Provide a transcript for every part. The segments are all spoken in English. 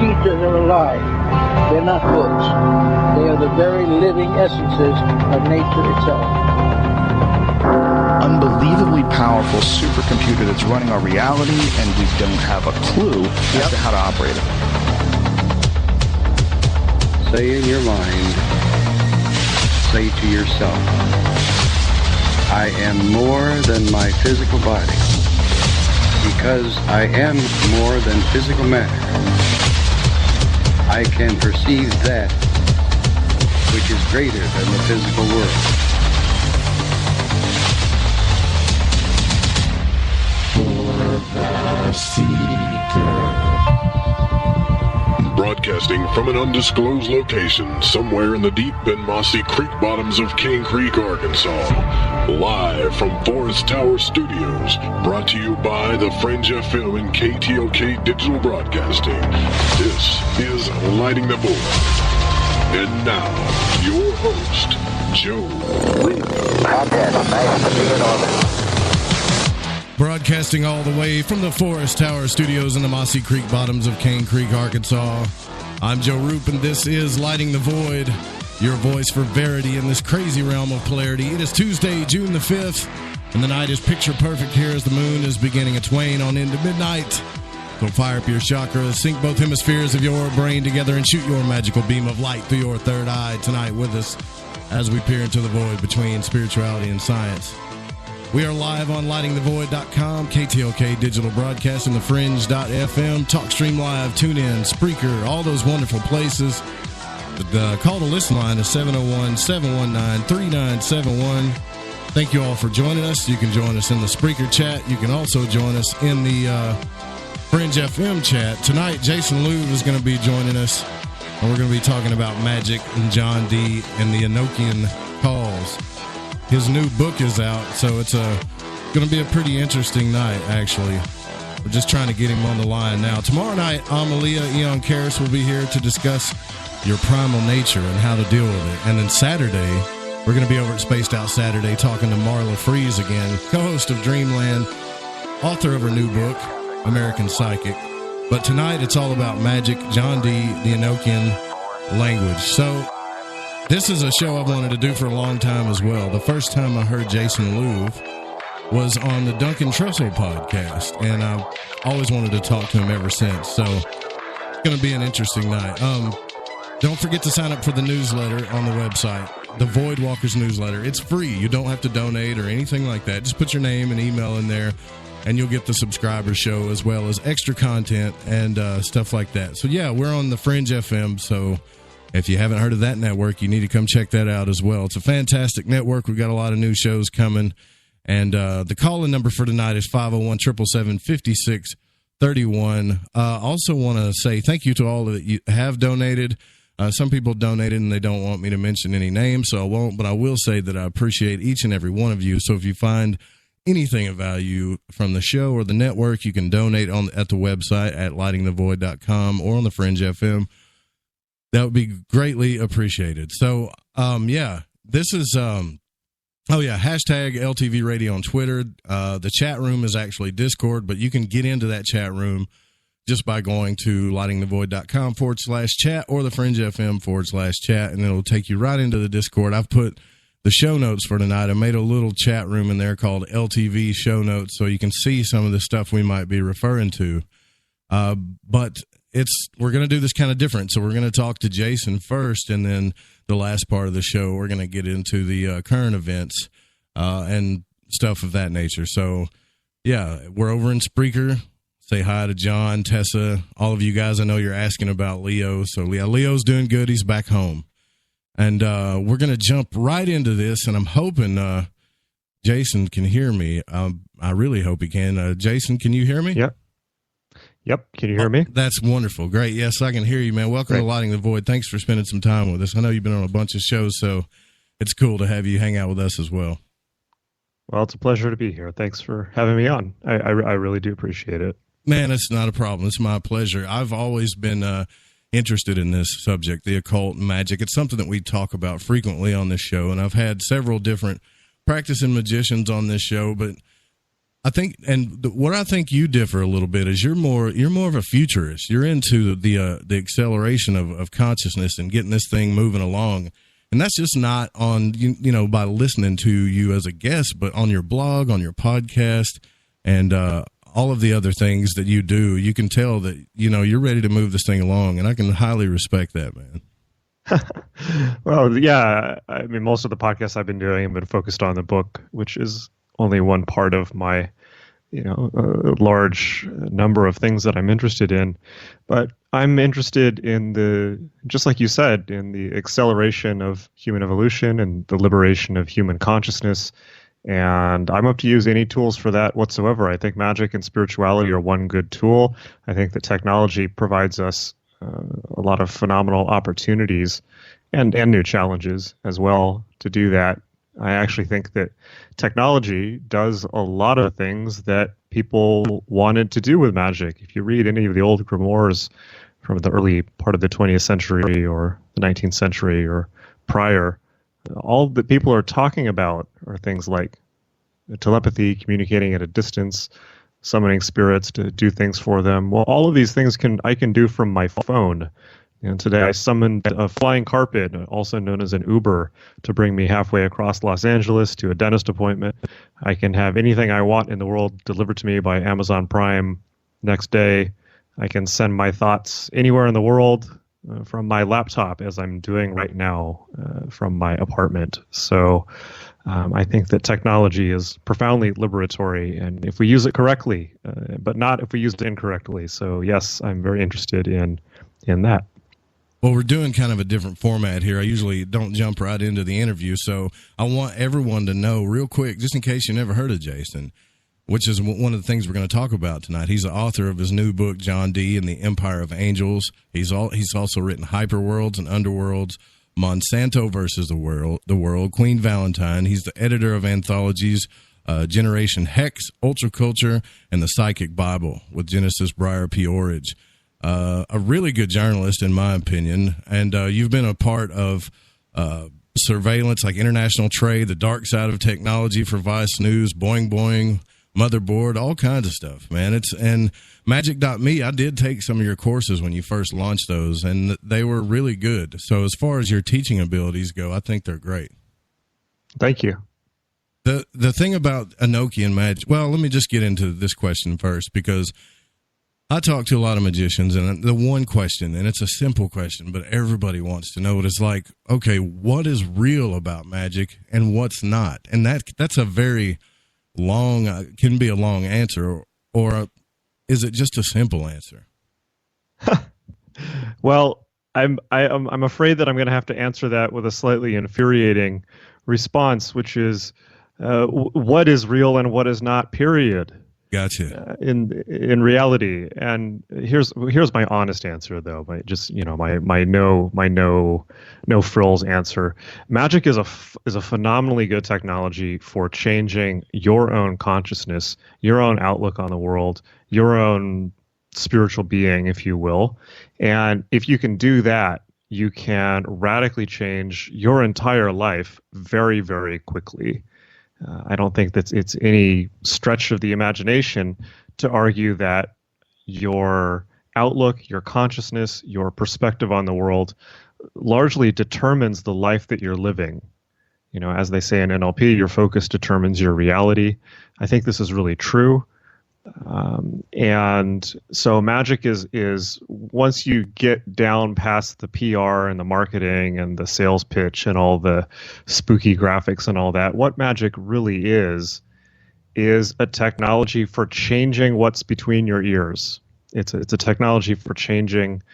teachers are alive. They're not books. They are the very living essences of nature itself. Unbelievably powerful supercomputer that's running our reality, and we don't have a clue as to how to operate it. Say in your mind, say to yourself, I am more than my physical body, because I am more than physical matter. I can perceive that which is greater than the physical world. Broadcasting from an undisclosed location somewhere in the deep and mossy creek bottoms of Cane Creek, Arkansas. Live from Forest Tower Studios, brought to you by the Fringe FM and KTOK Digital Broadcasting. This is Lighting the Void. And now, your host, Joe Rupe. Nice to be in orbit. Broadcasting all the way from the Forest Tower Studios in the Mossy Creek bottoms of Cane Creek, Arkansas. I'm Joe Rupe, and this is Lighting the Void, your voice for verity in this crazy realm of polarity. It is Tuesday, June the 5th, and the night is picture perfect here as the moon is beginning its wane on into midnight. So fire up your chakras, sync both hemispheres of your brain together, and shoot your magical beam of light through your third eye tonight with us as we peer into the void between spirituality and science. We are live on lightingthevoid.com, KTOK Digital Broadcasting, thefringe.fm, TalkStream Live, TuneIn, Spreaker, all those wonderful places. The call to listen line is 701-719-3971. Thank you all for joining us. You can join us in the Spreaker chat. You can also join us in the Fringe FM chat. Tonight, Jason Louv is going to be joining us, and we're going to be talking about Magick and John D. and the Enochian calls. His new book is out, so it's going to be a pretty interesting night, actually. We're just trying to get him on the line now. Tomorrow night, Amalia Eon Karis will be here to discuss your primal nature and how to deal with it. And then Saturday, we're going to be over at Spaced Out Saturday talking to Marla Freeze again, co-host of Dreamland, author of her new book, American Psychic. But tonight, it's all about Magick, John D., the Enochian Language. So this is a show I've wanted to do for a long time as well. The first time I heard Jason Louv was on the Duncan Trussell podcast, and I've always wanted to talk to him ever since. So it's going to be an interesting night. Don't forget to sign up for the newsletter on the website, the Void Walkers newsletter. It's free. You don't have to donate or anything like that. Just put your name and email in there, and you'll get the subscriber show as well as extra content and stuff like that. So, yeah, we're on the Fringe FM, so if you haven't heard of that network, you need to come check that out as well. It's a fantastic network. We've got a lot of new shows coming. And the call-in number for tonight is 501-777-5631. Also want to say thank you to all that you have donated. Some people donated and they don't want me to mention any names, so I won't. But I will say that I appreciate each and every one of you. So if you find anything of value from the show or the network, you can donate at the website at lightingthevoid.com or on the Fringe FM. That would be greatly appreciated. So, this is, hashtag LTV Radio on Twitter. The chat room is actually Discord, but you can get into that chat room just by going to lightingthevoid.com/chat or the Fringe FM/chat, and it'll take you right into the Discord. I've put the show notes for tonight. I made a little chat room in there called LTV Show Notes, so you can see some of the stuff we might be referring to. But we're going to do this kind of different. So we're going to talk to Jason first, and then the last part of the show, we're going to get into the current events and stuff of that nature. So, yeah, we're over in Spreaker. Say hi to John, Tessa, all of you guys. I know you're asking about Leo. So, Leo's doing good. He's back home. And we're going to jump right into this, and I'm hoping Jason can hear me. I really hope he can. Jason, can you hear me? Yep. Can you hear me? That's wonderful. Great. Yes, I can hear you, man. Welcome to Lighting the Void. Thanks for spending some time with us. I know you've been on a bunch of shows, so it's cool to have you hang out with us as well. Well, it's a pleasure to be here. Thanks for having me on. I really do appreciate it. Man, it's not a problem. It's my pleasure. I've always been interested in this subject, the occult and magic. It's something that we talk about frequently on this show, and I've had several different practicing magicians on this show, but I think, and what I think you differ a little bit is you're more of a futurist. You're into the acceleration of consciousness and getting this thing moving along. And that's just not on, you know, by listening to you as a guest, but on your blog, on your podcast, and all of the other things that you do. You can tell that, you know, you're ready to move this thing along, and I can highly respect that, man. Well, yeah, I mean, most of the podcasts I've been doing have been focused on the book, which is only one part of my, you know, a large number of things that I'm interested in. But I'm interested in just like you said, in the acceleration of human evolution and the liberation of human consciousness. And I'm up to use any tools for that whatsoever. I think magic and spirituality are one good tool. I think that technology provides us a lot of phenomenal opportunities and new challenges as well to do that. I actually think that technology does a lot of things that people wanted to do with magic. If you read any of the old grimoires from the early part of the 20th century or the 19th century or prior, all that people are talking about are things like telepathy, communicating at a distance, summoning spirits to do things for them. Well, all of these things I can do from my phone. And today I summoned a flying carpet, also known as an Uber, to bring me halfway across Los Angeles to a dentist appointment. I can have anything I want in the world delivered to me by Amazon Prime next day. I can send my thoughts anywhere in the world from my laptop, as I'm doing right now from my apartment. So I think that technology is profoundly liberatory, and if we use it correctly, but not if we use it incorrectly. So yes, I'm very interested in that. Well, we're doing kind of a different format here. I usually don't jump right into the interview, so I want everyone to know real quick, just in case you never heard of Jason, which is one of the things we're going to talk about tonight. He's the author of his new book, John D. and the Empire of Angels. He's also written Hyperworlds and Underworlds, Monsanto versus the World, Queen Valentine. He's the editor of anthologies Generation Hex, Ultraculture, and the Psychic Bible with Genesis Briar Peorage. A really good journalist, in my opinion, and you've been a part of surveillance like international trade, the dark side of technology for Vice News, Boing Boing, Motherboard, all kinds of stuff, man. And Magick.me, I did take some of your courses when you first launched those, and they were really good. So as far as your teaching abilities go, I think they're great. Thank you. The thing about Enochian Magic, well, let me just get into this question first, because I talk to a lot of magicians, and the one question, and it's a simple question, but everybody wants to know it, is like, okay, what is real about magic and what's not? And that's a very long, can be a long answer, or is it just a simple answer? Well, I'm afraid that I'm going to have to answer that with a slightly infuriating response, which is what is real and what is not, period. Gotcha. In reality, and here's my honest answer, though. My no frills answer. Magic is a phenomenally good technology for changing your own consciousness, your own outlook on the world, your own spiritual being, if you will. And if you can do that, you can radically change your entire life very, very quickly. I don't think that it's any stretch of the imagination to argue that your outlook, your consciousness, your perspective on the world largely determines the life that you're living. You know, as they say in NLP, your focus determines your reality. I think this is really true. And so magic is once you get down past the PR and the marketing and the sales pitch and all the spooky graphics and all that, what magic really is a technology for changing what's between your ears. It's a technology for changing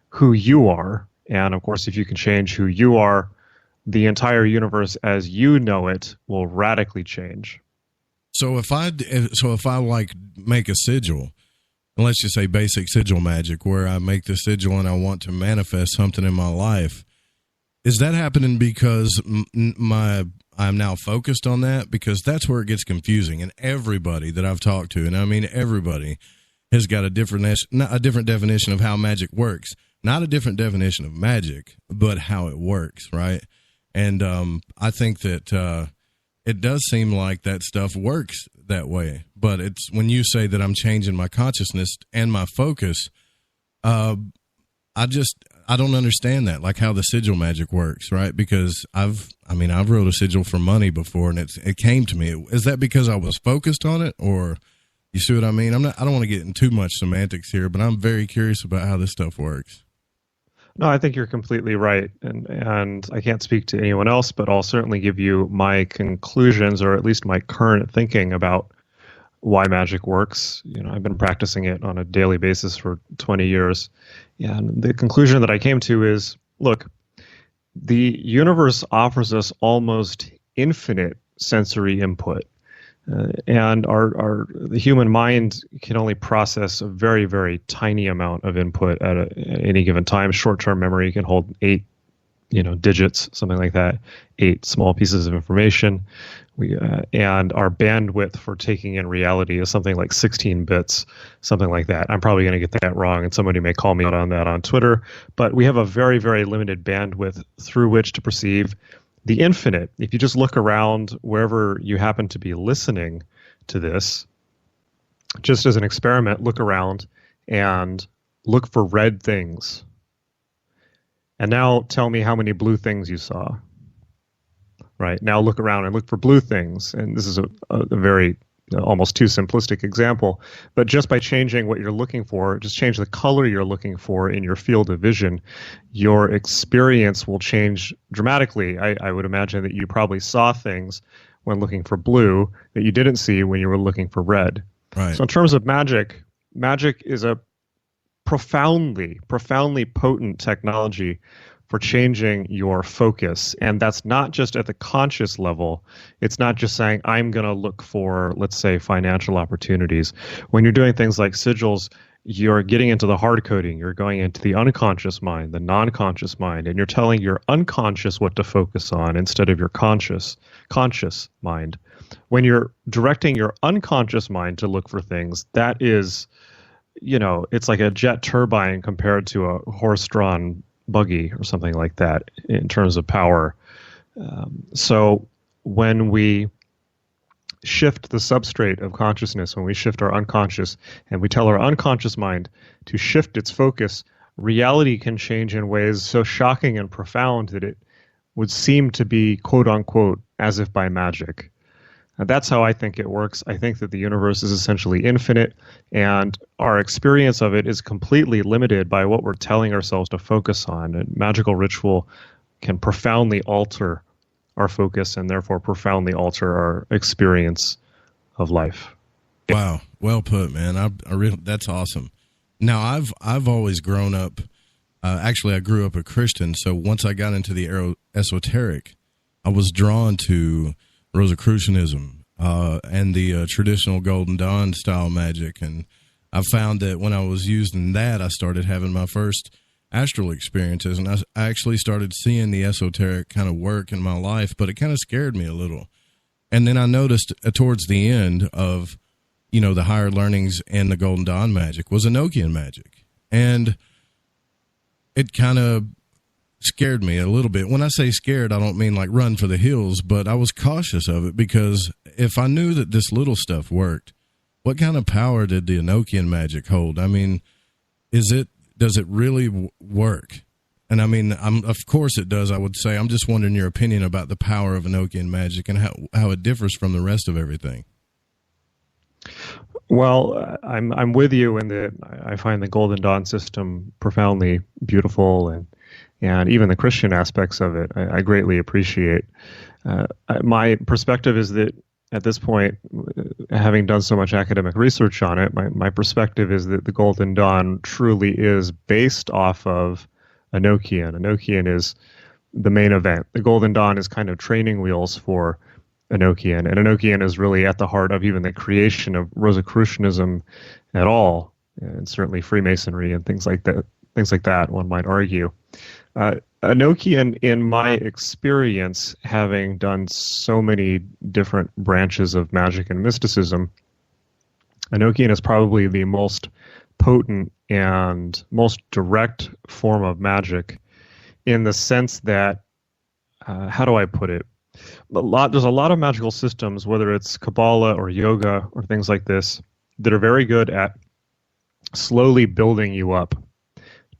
who you are. And of course, if you can change who you are, the entire universe as you know it will radically change. So if I like make a sigil, and let's just say basic sigil magic, where I make the sigil and I want to manifest something in my life, is that happening because I'm now focused on that? Because that's where it gets confusing. And everybody that I've talked to, and I mean everybody, has got a different definition of how magic works. Not a different definition of magic, but how it works, right? And I think that it does seem like that stuff works that way, but it's when you say that I'm changing my consciousness and my focus, I don't understand that, like how the sigil magic works, right? Because I've wrote a sigil for money before, and it came to me. Is that because I was focused on it, or you see what I mean? I don't want to get in too much semantics here, but I'm very curious about how this stuff works. No, I think you're completely right, and I can't speak to anyone else, but I'll certainly give you my conclusions, or at least my current thinking about why magic works. I've been practicing it on a daily basis for 20 years, and the conclusion that I came to is, look, the universe offers us almost infinite sensory input. And the human mind can only process a very, very tiny amount of input at any given time. Short-term memory can hold 8, digits, something like that, 8 small pieces of information. And our bandwidth for taking in reality is something like 16 bits, something like that. I'm probably going to get that wrong, and somebody may call me out on that on Twitter. But we have a very, very limited bandwidth through which to perceive the infinite. If you just look around wherever you happen to be listening to this, just as an experiment, look around and look for red things. And now tell me how many blue things you saw. Right? Now look around and look for blue things. And this is a very almost too simplistic example, but just by changing what you're looking for, just change the color you're looking for in your field of vision, your experience will change dramatically. I would imagine that you probably saw things when looking for blue that you didn't see when you were looking for red. Right. So in terms of magic is a profoundly potent technology for changing your focus. And that's not just at the conscious level. It's not just saying, I'm going to look for, let's say, financial opportunities. When you're doing things like sigils, you're getting into the hard coding. You're going into the unconscious mind, the non-conscious mind, and you're telling your unconscious what to focus on instead of your conscious mind. When you're directing your unconscious mind to look for things, that is, it's like a jet turbine compared to a horse-drawn buggy or something like that in terms of power. So when we shift the substrate of consciousness, when we shift our unconscious and we tell our unconscious mind to shift its focus, reality can change in ways so shocking and profound that it would seem to be, quote unquote, as if by magic. And that's how I think it works. I think that the universe is essentially infinite, and our experience of it is completely limited by what we're telling ourselves to focus on. And magical ritual can profoundly alter our focus and therefore profoundly alter our experience of life. Wow. Well put, man. I really, that's awesome. Now, I've always grown up, actually, I grew up a Christian, so once I got into the esoteric, I was drawn to Rosicrucianism and the traditional Golden Dawn style magic. And I found that when I was using that, I started having my first astral experiences, and I actually started seeing the esoteric kind of work in my life, but it kind of scared me a little. And then I noticed towards the end of, the higher learnings and the Golden Dawn magic was Enochian magic. And it kind of scared me a little bit. When I say scared, I don't mean like run for the hills, but I was cautious of it, because if I knew that this little stuff worked, what kind of power did the Enochian magic hold? I mean, does it really work? And I mean, of course it does, I would say. I'm just wondering your opinion about the power of Enochian magic and how it differs from the rest of everything. Well, I'm with you in that I find the Golden Dawn system profoundly beautiful, and even the Christian aspects of it I greatly appreciate. My perspective is that at this point, having done so much academic research on it, my perspective is that the Golden Dawn truly is based off of Enochian. Enochian is the main event. The Golden Dawn is kind of training wheels for Enochian, and Enochian is really at the heart of even the creation of Rosicrucianism at all, and certainly Freemasonry and things like that, one might argue. Enochian, in my experience, having done so many different branches of magic and mysticism, Enochian is probably the most potent and most direct form of magic, in the sense that, how do I put it? There's a lot of magical systems, whether it's Kabbalah or yoga or things like this, that are very good at slowly building you up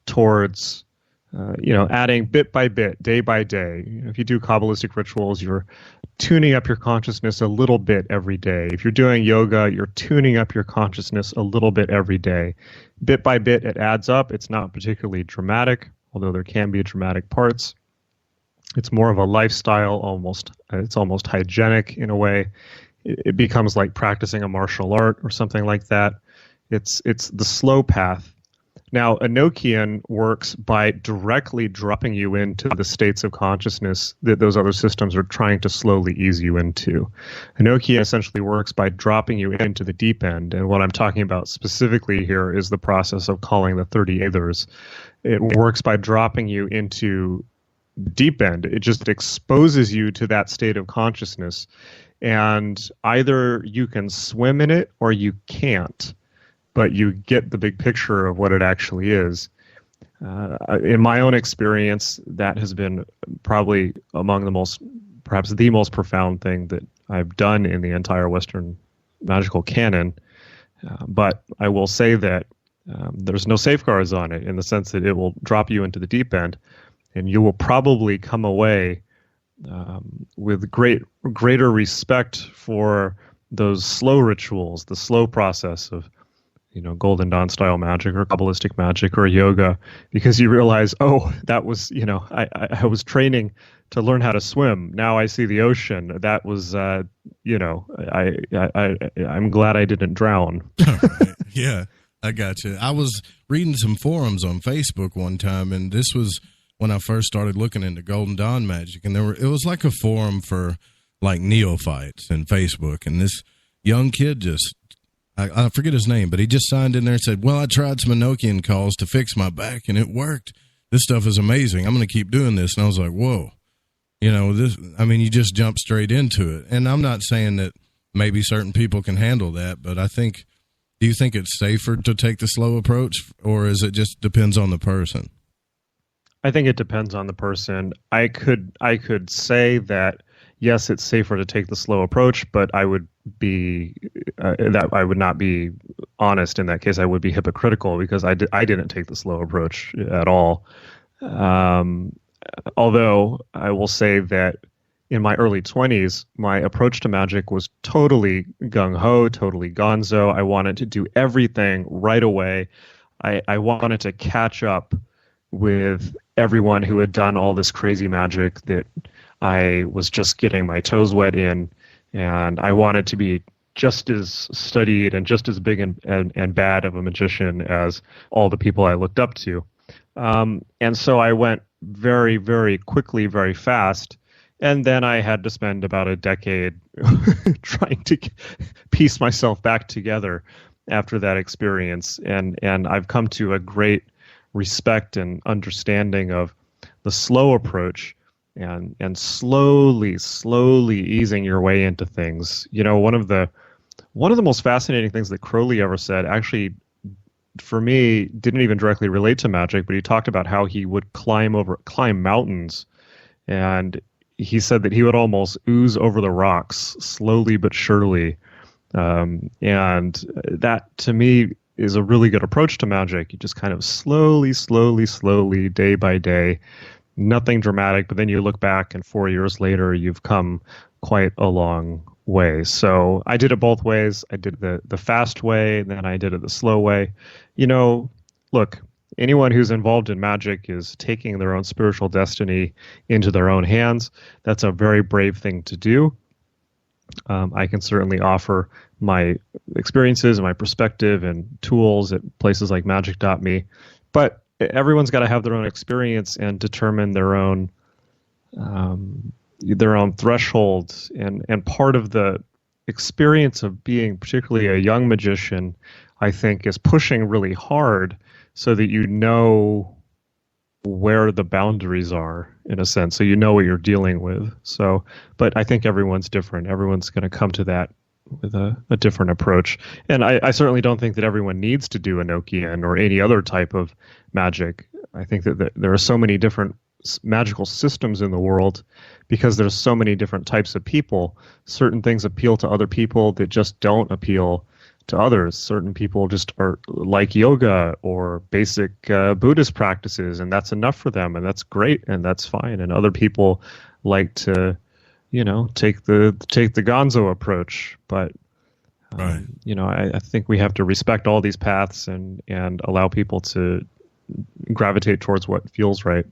towards, adding bit by bit, day by day. If you do Kabbalistic rituals, you're tuning up your consciousness a little bit every day. If you're doing yoga, you're tuning up your consciousness a little bit every day. Bit by bit, it adds up. It's not particularly dramatic, although there can be dramatic parts. It's more of a lifestyle, it's almost hygienic in a way. It becomes like practicing a martial art or something like that. It's the slow path. Now, Enochian works by directly dropping you into the states of consciousness that those other systems are trying to slowly ease you into. Enochian essentially works by dropping you into the deep end, and what I'm talking about specifically here is the process of calling the 30 Aethers. It works by dropping you into the deep end. It just exposes you to that state of consciousness, and either you can swim in it or you can't. But you get the big picture of what it actually is. In my own experience, that has been probably perhaps the most profound thing that I've done in the entire Western magical canon. But I will say that there's no safeguards on it, in the sense that it will drop you into the deep end, and you will probably come away with greater respect for those slow rituals, the slow process of Golden Dawn style magic or Kabbalistic magic or yoga, because you realize, that was, I was training to learn how to swim. Now I see the ocean. That was, I'm glad I didn't drown. Right. Yeah, I got you. I was reading some forums on Facebook one time, and this was when I first started looking into Golden Dawn magic, and it was like a forum for like neophytes in Facebook, and this young kid I forget his name, but he just signed in there and said, well, I tried some Enochian calls to fix my back, and it worked. This stuff is amazing. I'm going to keep doing this. And I was like, whoa. You just jump straight into it. And I'm not saying that maybe certain people can handle that, but do you think it's safer to take the slow approach, or is it just depends on the person? I think it depends on the person. I could say that, yes, it's safer to take the slow approach, but I would not be honest in that case. I would be hypocritical, because I didn't take the slow approach at all. Although I will say that in my early 20s, my approach to magic was totally gung-ho, totally gonzo. I wanted to do everything right away. I wanted to catch up with everyone who had done all this crazy magic that I was just getting my toes wet in, and I wanted to be just as studied and just as big and bad of a magician as all the people I looked up to. And so I went very, very quickly, very fast, and then I had to spend about a decade trying to piece myself back together after that experience. And I've come to a great respect and understanding of the slow approach, and slowly easing your way into things. One of the most fascinating things that Crowley ever said, actually, for me, didn't even directly relate to magic, but he talked about how he would climb mountains, and he said that he would almost ooze over the rocks slowly but surely. And that, to me, is a really good approach to magic. You just kind of slowly, day by day. Nothing dramatic, but then you look back, and 4 years later, you've come quite a long way. So I did it both ways. I did the fast way, and then I did it the slow way. Look, anyone who's involved in magic is taking their own spiritual destiny into their own hands. That's a very brave thing to do. I can certainly offer my experiences and my perspective and tools at places like magic.me, but everyone's got to have their own experience and determine their own thresholds. And part of the experience of being particularly a young magician, I think, is pushing really hard so that you know where the boundaries are, in a sense, so you know what you're dealing with. So, but I think everyone's different. Everyone's going to come to that with a different approach. And I certainly don't think that everyone needs to do Enochian or any other type of magic. I think that there are so many different magical systems in the world, because there's so many different types of people. Certain things appeal to other people that just don't appeal to others. Certain people just are like yoga or basic Buddhist practices, and that's enough for them, and that's great, and that's fine. And other people like to, take the Gonzo approach. But Right. I think we have to respect all these paths and allow people to gravitate towards what feels right.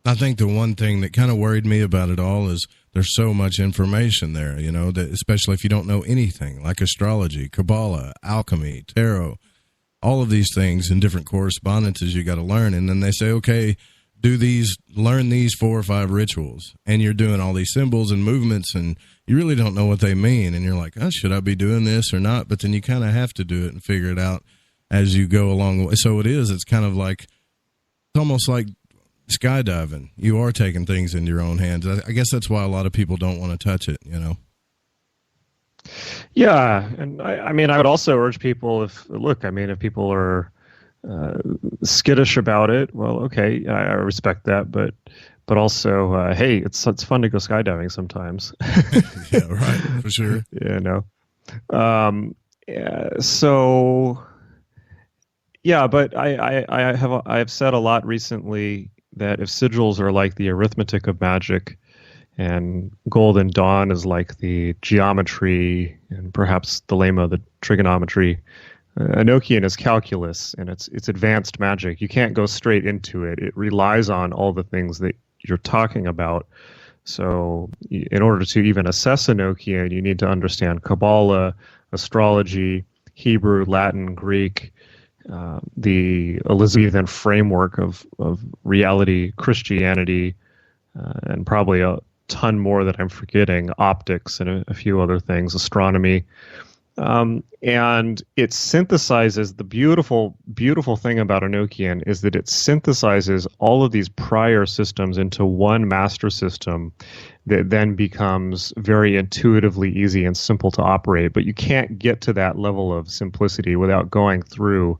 I think the one thing that kind of worried me about it all is there's so much information there, that especially if you don't know anything, like astrology, Kabbalah, alchemy, tarot, all of these things and different correspondences you got to learn. And then they say, okay, learn these 4 or 5 rituals, and you're doing all these symbols and movements, and you really don't know what they mean. And you're like, should I be doing this or not? But then you kind of have to do it and figure it out as you go along. So it's kind of like, it's almost like skydiving. You are taking things into your own hands. I guess that's why a lot of people don't want to touch it, Yeah. And I would also urge people, if people are skittish about it, well, okay, I respect that, but also, hey, it's fun to go skydiving sometimes. Yeah, right, for sure. So, yeah, but I have said a lot recently that if sigils are like the arithmetic of magic, and Golden Dawn is like the geometry, and perhaps the Lema, the trigonometry, Enochian is calculus, and it's advanced magic. You can't go straight into it. It relies on all the things that you're talking about. So in order to even assess Enochian, you need to understand Kabbalah, astrology, Hebrew, Latin, Greek, the Elizabethan framework of reality, Christianity, and probably a ton more that I'm forgetting, optics and a few other things, astronomy. And it synthesizes, the beautiful, beautiful thing about Enochian is that it synthesizes all of these prior systems into one master system that then becomes very intuitively easy and simple to operate. But you can't get to that level of simplicity without going through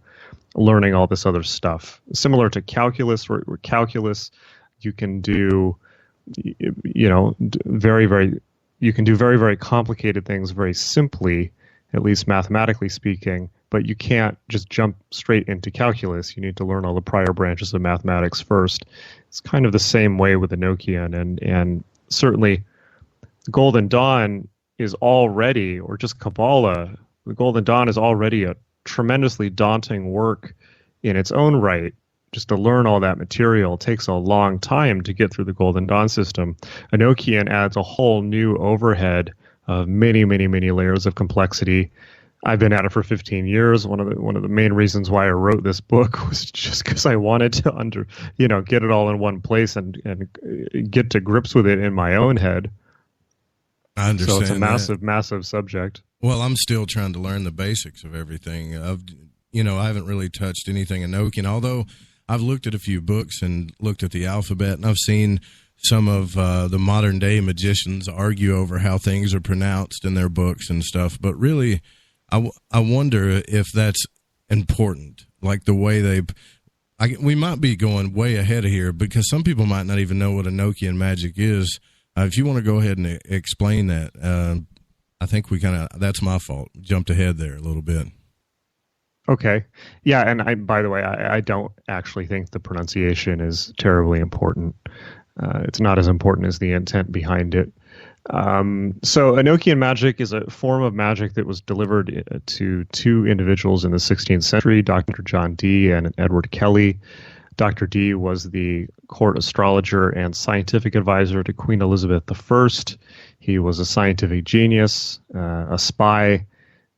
learning all this other stuff. Similar to calculus, where calculus, you can do, very, very, you can do very, very complicated things very simply, at least mathematically speaking, but you can't just jump straight into calculus. You need to learn all the prior branches of mathematics first. It's kind of the same way with Enochian, and certainly Golden Dawn is already, or just Kabbalah, the Golden Dawn is already a tremendously daunting work in its own right. Just to learn all that material takes a long time to get through the Golden Dawn system. Enochian adds a whole new overhead of many, many, many layers of complexity. I've been at it for 15 years. One of the main reasons why I wrote this book was just because I wanted to get it all in one place and get to grips with it in my own head. I understand. So it's a massive, massive subject. Well, I'm still trying to learn the basics of everything. I haven't really touched anything Enochian, although I've looked at a few books and looked at the alphabet, and I've seen some of the modern day magicians argue over how things are pronounced in their books and stuff. But really, I wonder if that's important, like the way we might be going way ahead of here, because some people might not even know what Enochian magic is. If you want to go ahead and explain that, I think that's my fault. Jumped ahead there a little bit. Okay. Yeah, and by the way, I don't actually think the pronunciation is terribly important. It's not as important as the intent behind it. So Enochian magic is a form of magic that was delivered to two individuals in the 16th century, Dr. John Dee and Edward Kelly. Dr. Dee was the court astrologer and scientific advisor to Queen Elizabeth I. He was a scientific genius, a spy.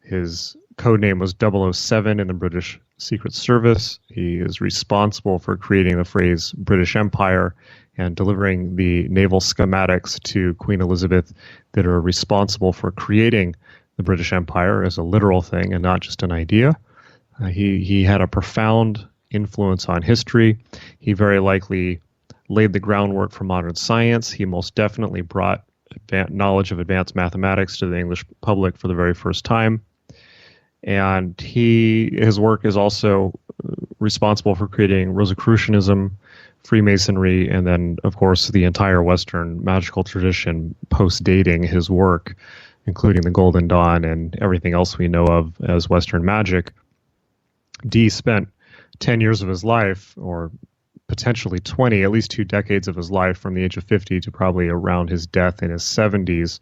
His code name was 007 in the British Secret Service. He is responsible for creating the phrase British Empire and delivering the naval schematics to Queen Elizabeth that are responsible for creating the British Empire as a literal thing and not just an idea. He had a profound influence on history. He very likely laid the groundwork for modern science. He most definitely brought knowledge of advanced mathematics to the English public for the very first time. And his work is also responsible for creating Rosicrucianism, Freemasonry, and then, of course, the entire Western magical tradition post-dating his work, including the Golden Dawn and everything else we know of as Western magic. Dee spent 10 years of his life, or potentially 20, at least 2 decades of his life, from the age of 50 to probably around his death in his 70s,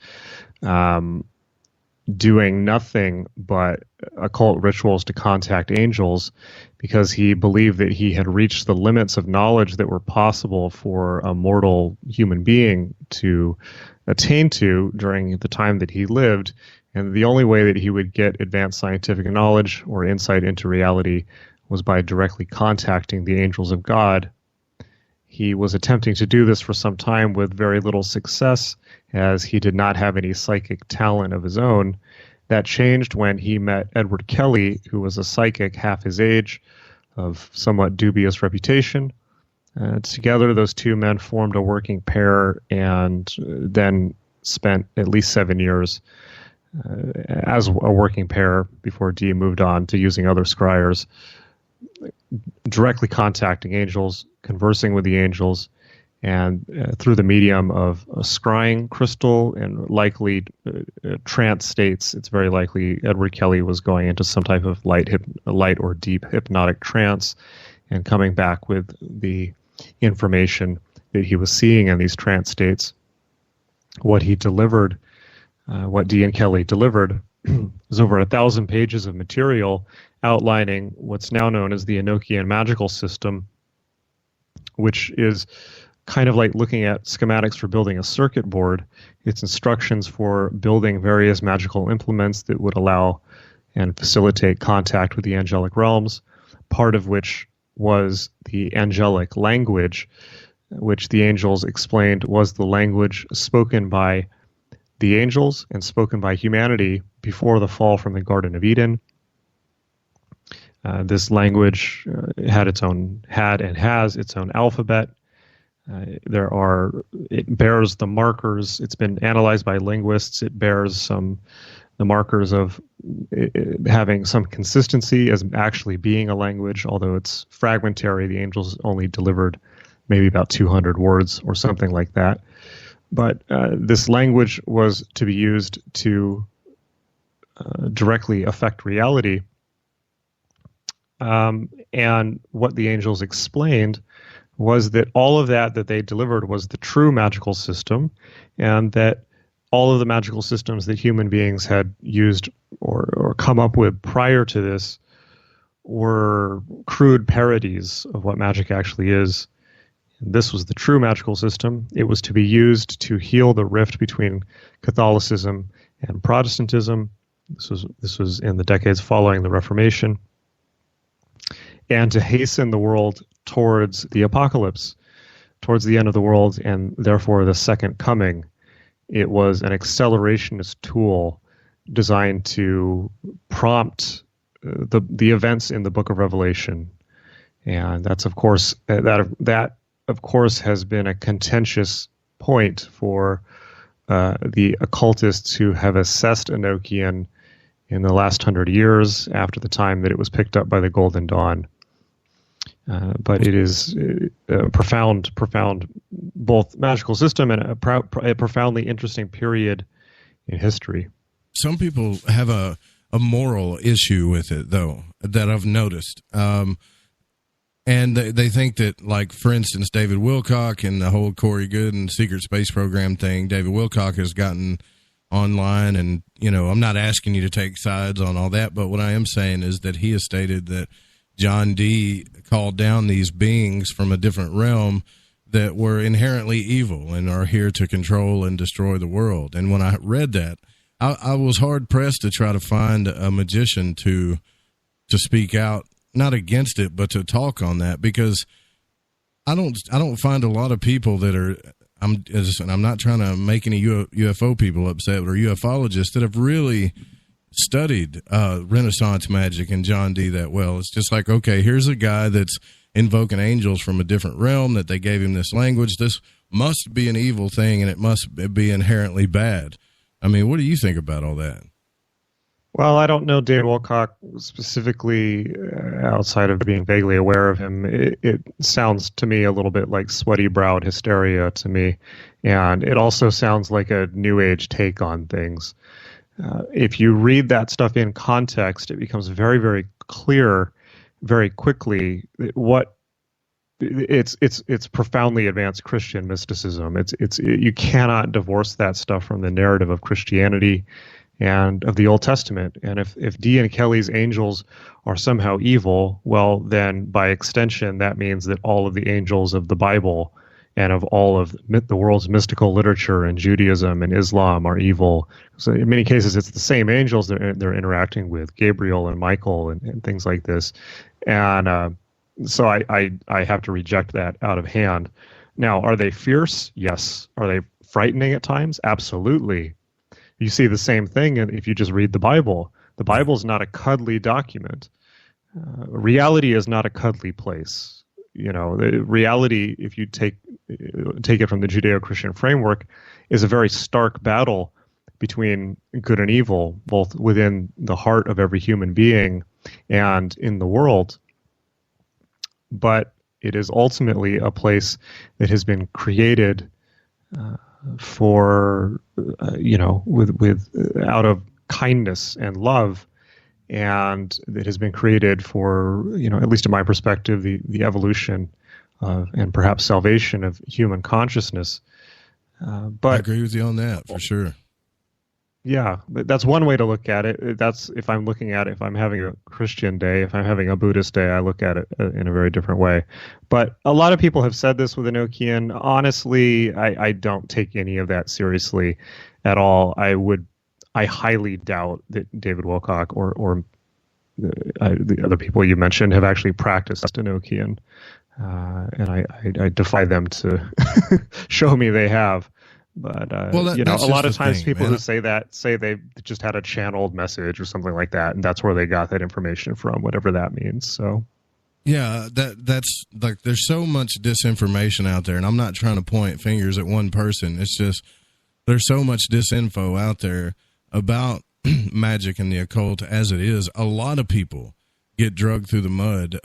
doing nothing but occult rituals to contact angels, because he believed that he had reached the limits of knowledge that were possible for a mortal human being to attain to during the time that he lived. And the only way that he would get advanced scientific knowledge or insight into reality was by directly contacting the angels of God. He was attempting to do this for some time with very little success, as he did not have any psychic talent of his own. That changed when he met Edward Kelly, who was a psychic half his age, of somewhat dubious reputation. Together, those two men formed a working pair, and then spent at least 7 years as a working pair before Dee moved on to using other scryers, directly contacting angels, conversing with the angels, and through the medium of a scrying crystal and likely trance states. It's very likely Edward Kelly was going into some type of light or deep hypnotic trance and coming back with the information that he was seeing in these trance states. What he delivered, what Dee and Kelly delivered, was over 1,000 pages of material outlining what's now known as the Enochian magical system, which is kind of like looking at schematics for building a circuit board. It's instructions for building various magical implements that would allow and facilitate contact with the angelic realms, part of which was the angelic language, which the angels explained was the language spoken by the angels and spoken by humanity before the fall from the Garden of Eden. This language had and has its own alphabet. It bears the markers. It's been analyzed by linguists. It bears the markers of having some consistency as actually being a language, although it's fragmentary. The angels only delivered maybe about 200 words or something like that. But this language was to be used to directly affect reality. And what the angels explained was that all of that they delivered was the true magical system, and that all of the magical systems that human beings had used or come up with prior to this were crude parodies of what magic actually is. This was the true magical system. It was to be used to heal the rift between Catholicism and Protestantism. This was in the decades following the Reformation, and to hasten the world towards the apocalypse, towards the end of the world, and therefore the second coming. It was an accelerationist tool designed to prompt the events in the Book of Revelation, and that's of course that of course has been a contentious point for the occultists who have assessed Enochian in the last 100 years after the time that it was picked up by the Golden Dawn. But it is a profound, both magical system and a profoundly interesting period in history. Some people have a moral issue with it, though, that I've noticed. And they think that, like, for instance, David Wilcock and the whole Corey Goode secret space program thing, David Wilcock has gotten online, and, I'm not asking you to take sides on all that, but what I am saying is that he has stated that John Dee called down these beings from a different realm that were inherently evil and are here to control and destroy the world. And when I read that, I was hard-pressed to try to find a magician to speak out, not against it, but to talk on that, because I don't find a lot of people that are, I'm not trying to make any UFO people upset, or ufologists that have really studied Renaissance magic and John Dee that well. It's just like, okay, here's a guy that's invoking angels from a different realm, that they gave him this language. This must be an evil thing, and it must be inherently bad. I mean, what do you think about all that? Well, I don't know David Wilcock specifically outside of being vaguely aware of him. It sounds to me a little bit like sweaty-browed hysteria to me, and it also sounds like a New Age take on things. If you read that stuff in context, it becomes very, very clear very quickly what it's profoundly advanced Christian mysticism. You cannot divorce that stuff from the narrative of Christianity and of the Old Testament. And if Dee and Kelly's angels are somehow evil, well, then by extension, that means that all of the angels of the Bible and of all of the world's mystical literature and Judaism and Islam are evil. So in many cases, it's the same angels they're interacting with, Gabriel and Michael and things like this. And so I have to reject that out of hand. Now, are they fierce? Yes. Are they frightening at times? Absolutely. You see the same thing if you just read the Bible. The Bible is not a cuddly document. Reality is not a cuddly place. The reality, if you take it from the Judeo-Christian framework, is a very stark battle between good and evil, both within the heart of every human being and in the world. But it is ultimately a place that has been created for with out of kindness and love, and it has been created for, at least in my perspective, the evolution and perhaps salvation of human consciousness. But I agree with you on that for sure. Yeah, but that's one way to look at it. That's if I'm looking at it, if I'm having a Christian day, if I'm having a Buddhist day, I look at it in a very different way. But a lot of people have said this with Enochian. Honestly, I don't take any of that seriously at all. I highly doubt that David Wilcock or the other people you mentioned have actually practiced Enochian. And I defy them to show me they have. But a lot of times people who say that say they just had a channeled message or something like that, and that's where they got that information from, whatever that means. So, yeah, that's like there's so much disinformation out there, and I'm not trying to point fingers at one person. It's just there's so much disinfo out there about magic and the occult as it is. A lot of people get dragged through the mud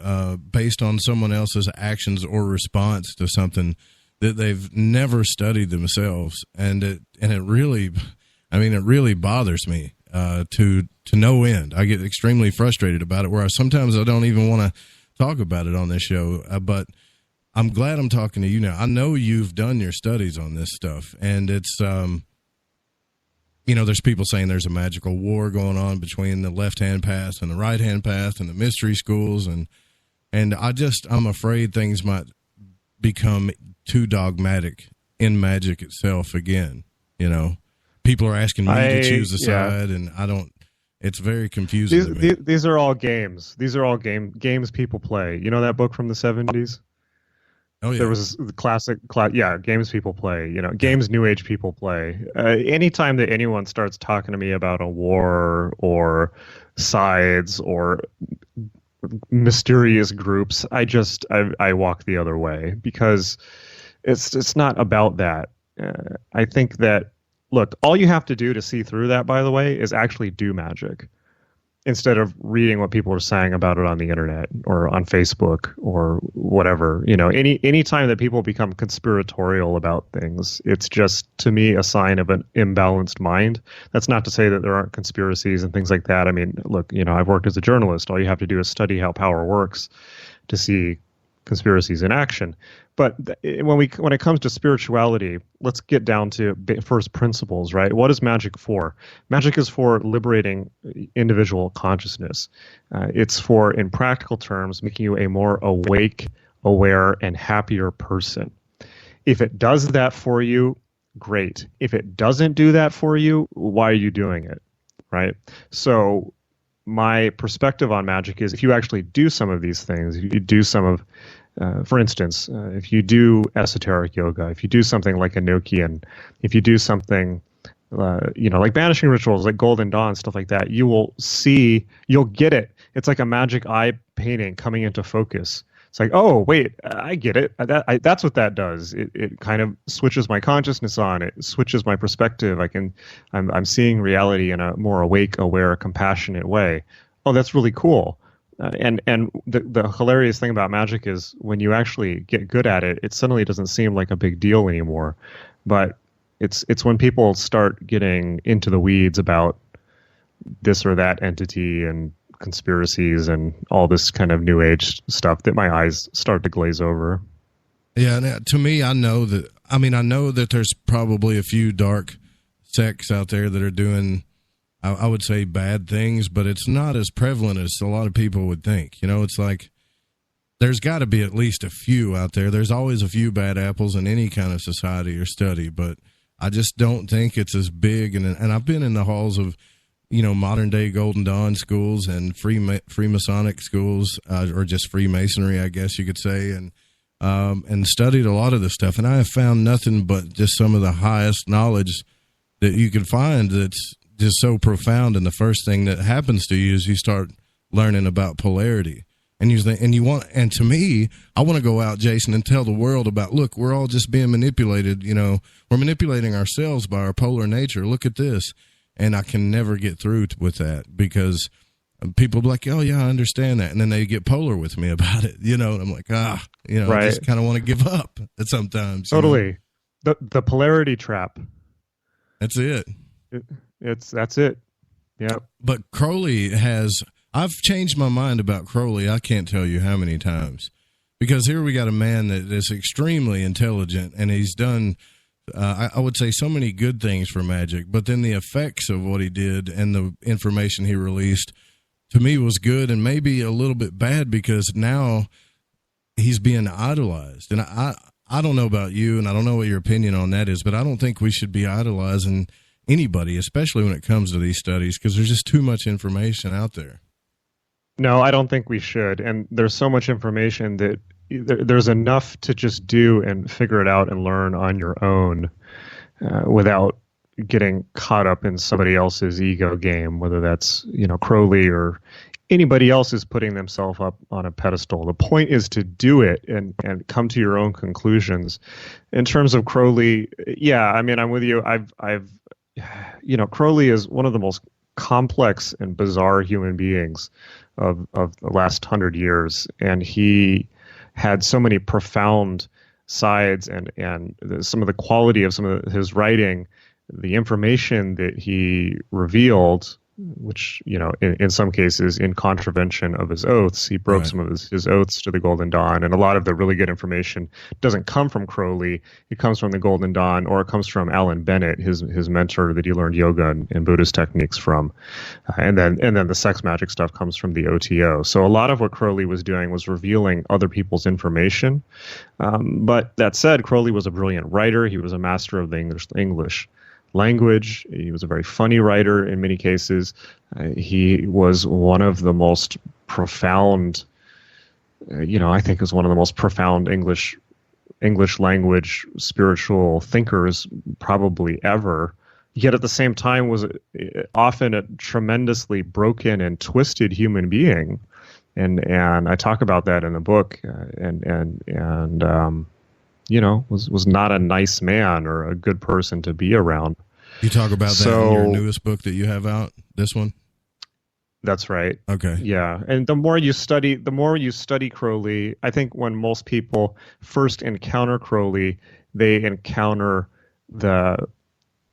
based on someone else's actions or response to something that they've never studied themselves, and it really bothers me to no end. I get extremely frustrated about it, where sometimes I don't even want to talk about it on this show. But I'm glad I'm talking to you now. I know you've done your studies on this stuff, and it's there's people saying there's a magical war going on between the left-hand path and the right-hand path and the mystery schools, and I'm afraid things might become too dogmatic in magic itself again. People are asking me to choose a side, and I don't. It's very confusing to me. These are all games. These are all games people play. You know that book from the 70s? Oh, yeah. There was the classic, games people play. Games New Age people play. Anytime that anyone starts talking to me about a war or sides or mysterious groups, I walk the other way, because it's not about that. I think that, look, all you have to do to see through that, by the way, is actually do magic instead of reading what people are saying about it on the internet or on Facebook or whatever. Any time that people become conspiratorial about things, it's just, to me, a sign of an imbalanced mind. That's not to say that there aren't conspiracies and things like that. I mean, look, I've worked as a journalist. All you have to do is study how power works to see conspiracies in action. But when it comes to spirituality, let's get down to first principles, right? What is magic for? Magic is for liberating individual consciousness. It's for, in practical terms, making you a more awake, aware, and happier person. If it does that for you, great. If it doesn't do that for you, why are you doing it, right? So my perspective on magic is, if you actually do some of these things, if you do some of, for instance, if you do esoteric yoga, if you do something like Enochian, if you do something, like Banishing Rituals, like Golden Dawn, stuff like that, you'll get it. It's like a magic eye painting coming into focus. it's like, oh wait, I get it. That's what that does. It kind of switches my consciousness on. It switches my perspective. I'm seeing reality in a more awake, aware, compassionate way. Oh, that's really cool. And the hilarious thing about magic is when you actually get good at it, it suddenly doesn't seem like a big deal anymore. But it's when people start getting into the weeds about this or that entity and conspiracies and all this kind of new age stuff that my eyes start to glaze over. Yeah, and to me, I know that there's probably a few dark sects out there that are doing, I would say, bad things, but it's not as prevalent as a lot of people would think. You know, it's like there's got to be at least a few out there. There's always a few bad apples in any kind of society or study, but I just don't think it's as big. And I've been in the halls of, you know, modern day Golden Dawn schools and Freemasonic schools, or just Freemasonry, I guess you could say, and studied a lot of this stuff. And I have found nothing but just some of the highest knowledge that you could find that's just so profound. And the first thing that happens to you is you start learning about polarity. And and to me, I want to go out, Jason, and tell the world about, look, we're all just being manipulated. You know, we're manipulating ourselves by our polar nature. Look at this. And I can never get through with that because people be like, oh, yeah, I understand that. And then they get polar with me about it, you know, and I'm like, right. I just kind of want to give up sometimes. Totally. You know? The polarity trap. That's it. That's it. Yeah. But Crowley I've changed my mind about Crowley. I can't tell you how many times, because here we got a man that is extremely intelligent, and he's done, I would say, so many good things for magic, but then the effects of what he did and the information he released to me was good and maybe a little bit bad, because now he's being idolized. And I don't know about you, and I don't know what your opinion on that is, but I don't think we should be idolizing anybody, especially when it comes to these studies, because there's just too much information out there. No, I don't think we should. And there's so much information that there's enough to just do and figure it out and learn on your own without getting caught up in somebody else's ego game, whether that's, you know, Crowley or anybody else is putting themselves up on a pedestal. The point is to do it and come to your own conclusions. In terms of Crowley, yeah, I mean, I'm with you. You know, Crowley is one of the most complex and bizarre human beings of the last 100 years. And he had so many profound sides and some of the quality of some of his writing, the information that he revealed, which, you know, in some cases in contravention of his oaths, he broke some of his oaths to the Golden Dawn. And a lot of the really good information doesn't come from Crowley. It comes from the Golden Dawn, or it comes from Alan Bennett, his mentor that he learned yoga and Buddhist techniques from. And then the sex magic stuff comes from the OTO. So a lot of what Crowley was doing was revealing other people's information. But that said, Crowley was a brilliant writer. He was a master of the English language. He was a very funny writer in many cases. He was one of the most profound, I think was one of the most profound English language spiritual thinkers probably ever. Yet at the same time was often a tremendously broken and twisted human being. And I talk about that in the book, was not a nice man or a good person to be around. You talk about that in your newest book that you have out, this one? That's right. Okay. Yeah. And the more you study Crowley, I think when most people first encounter Crowley, they encounter the,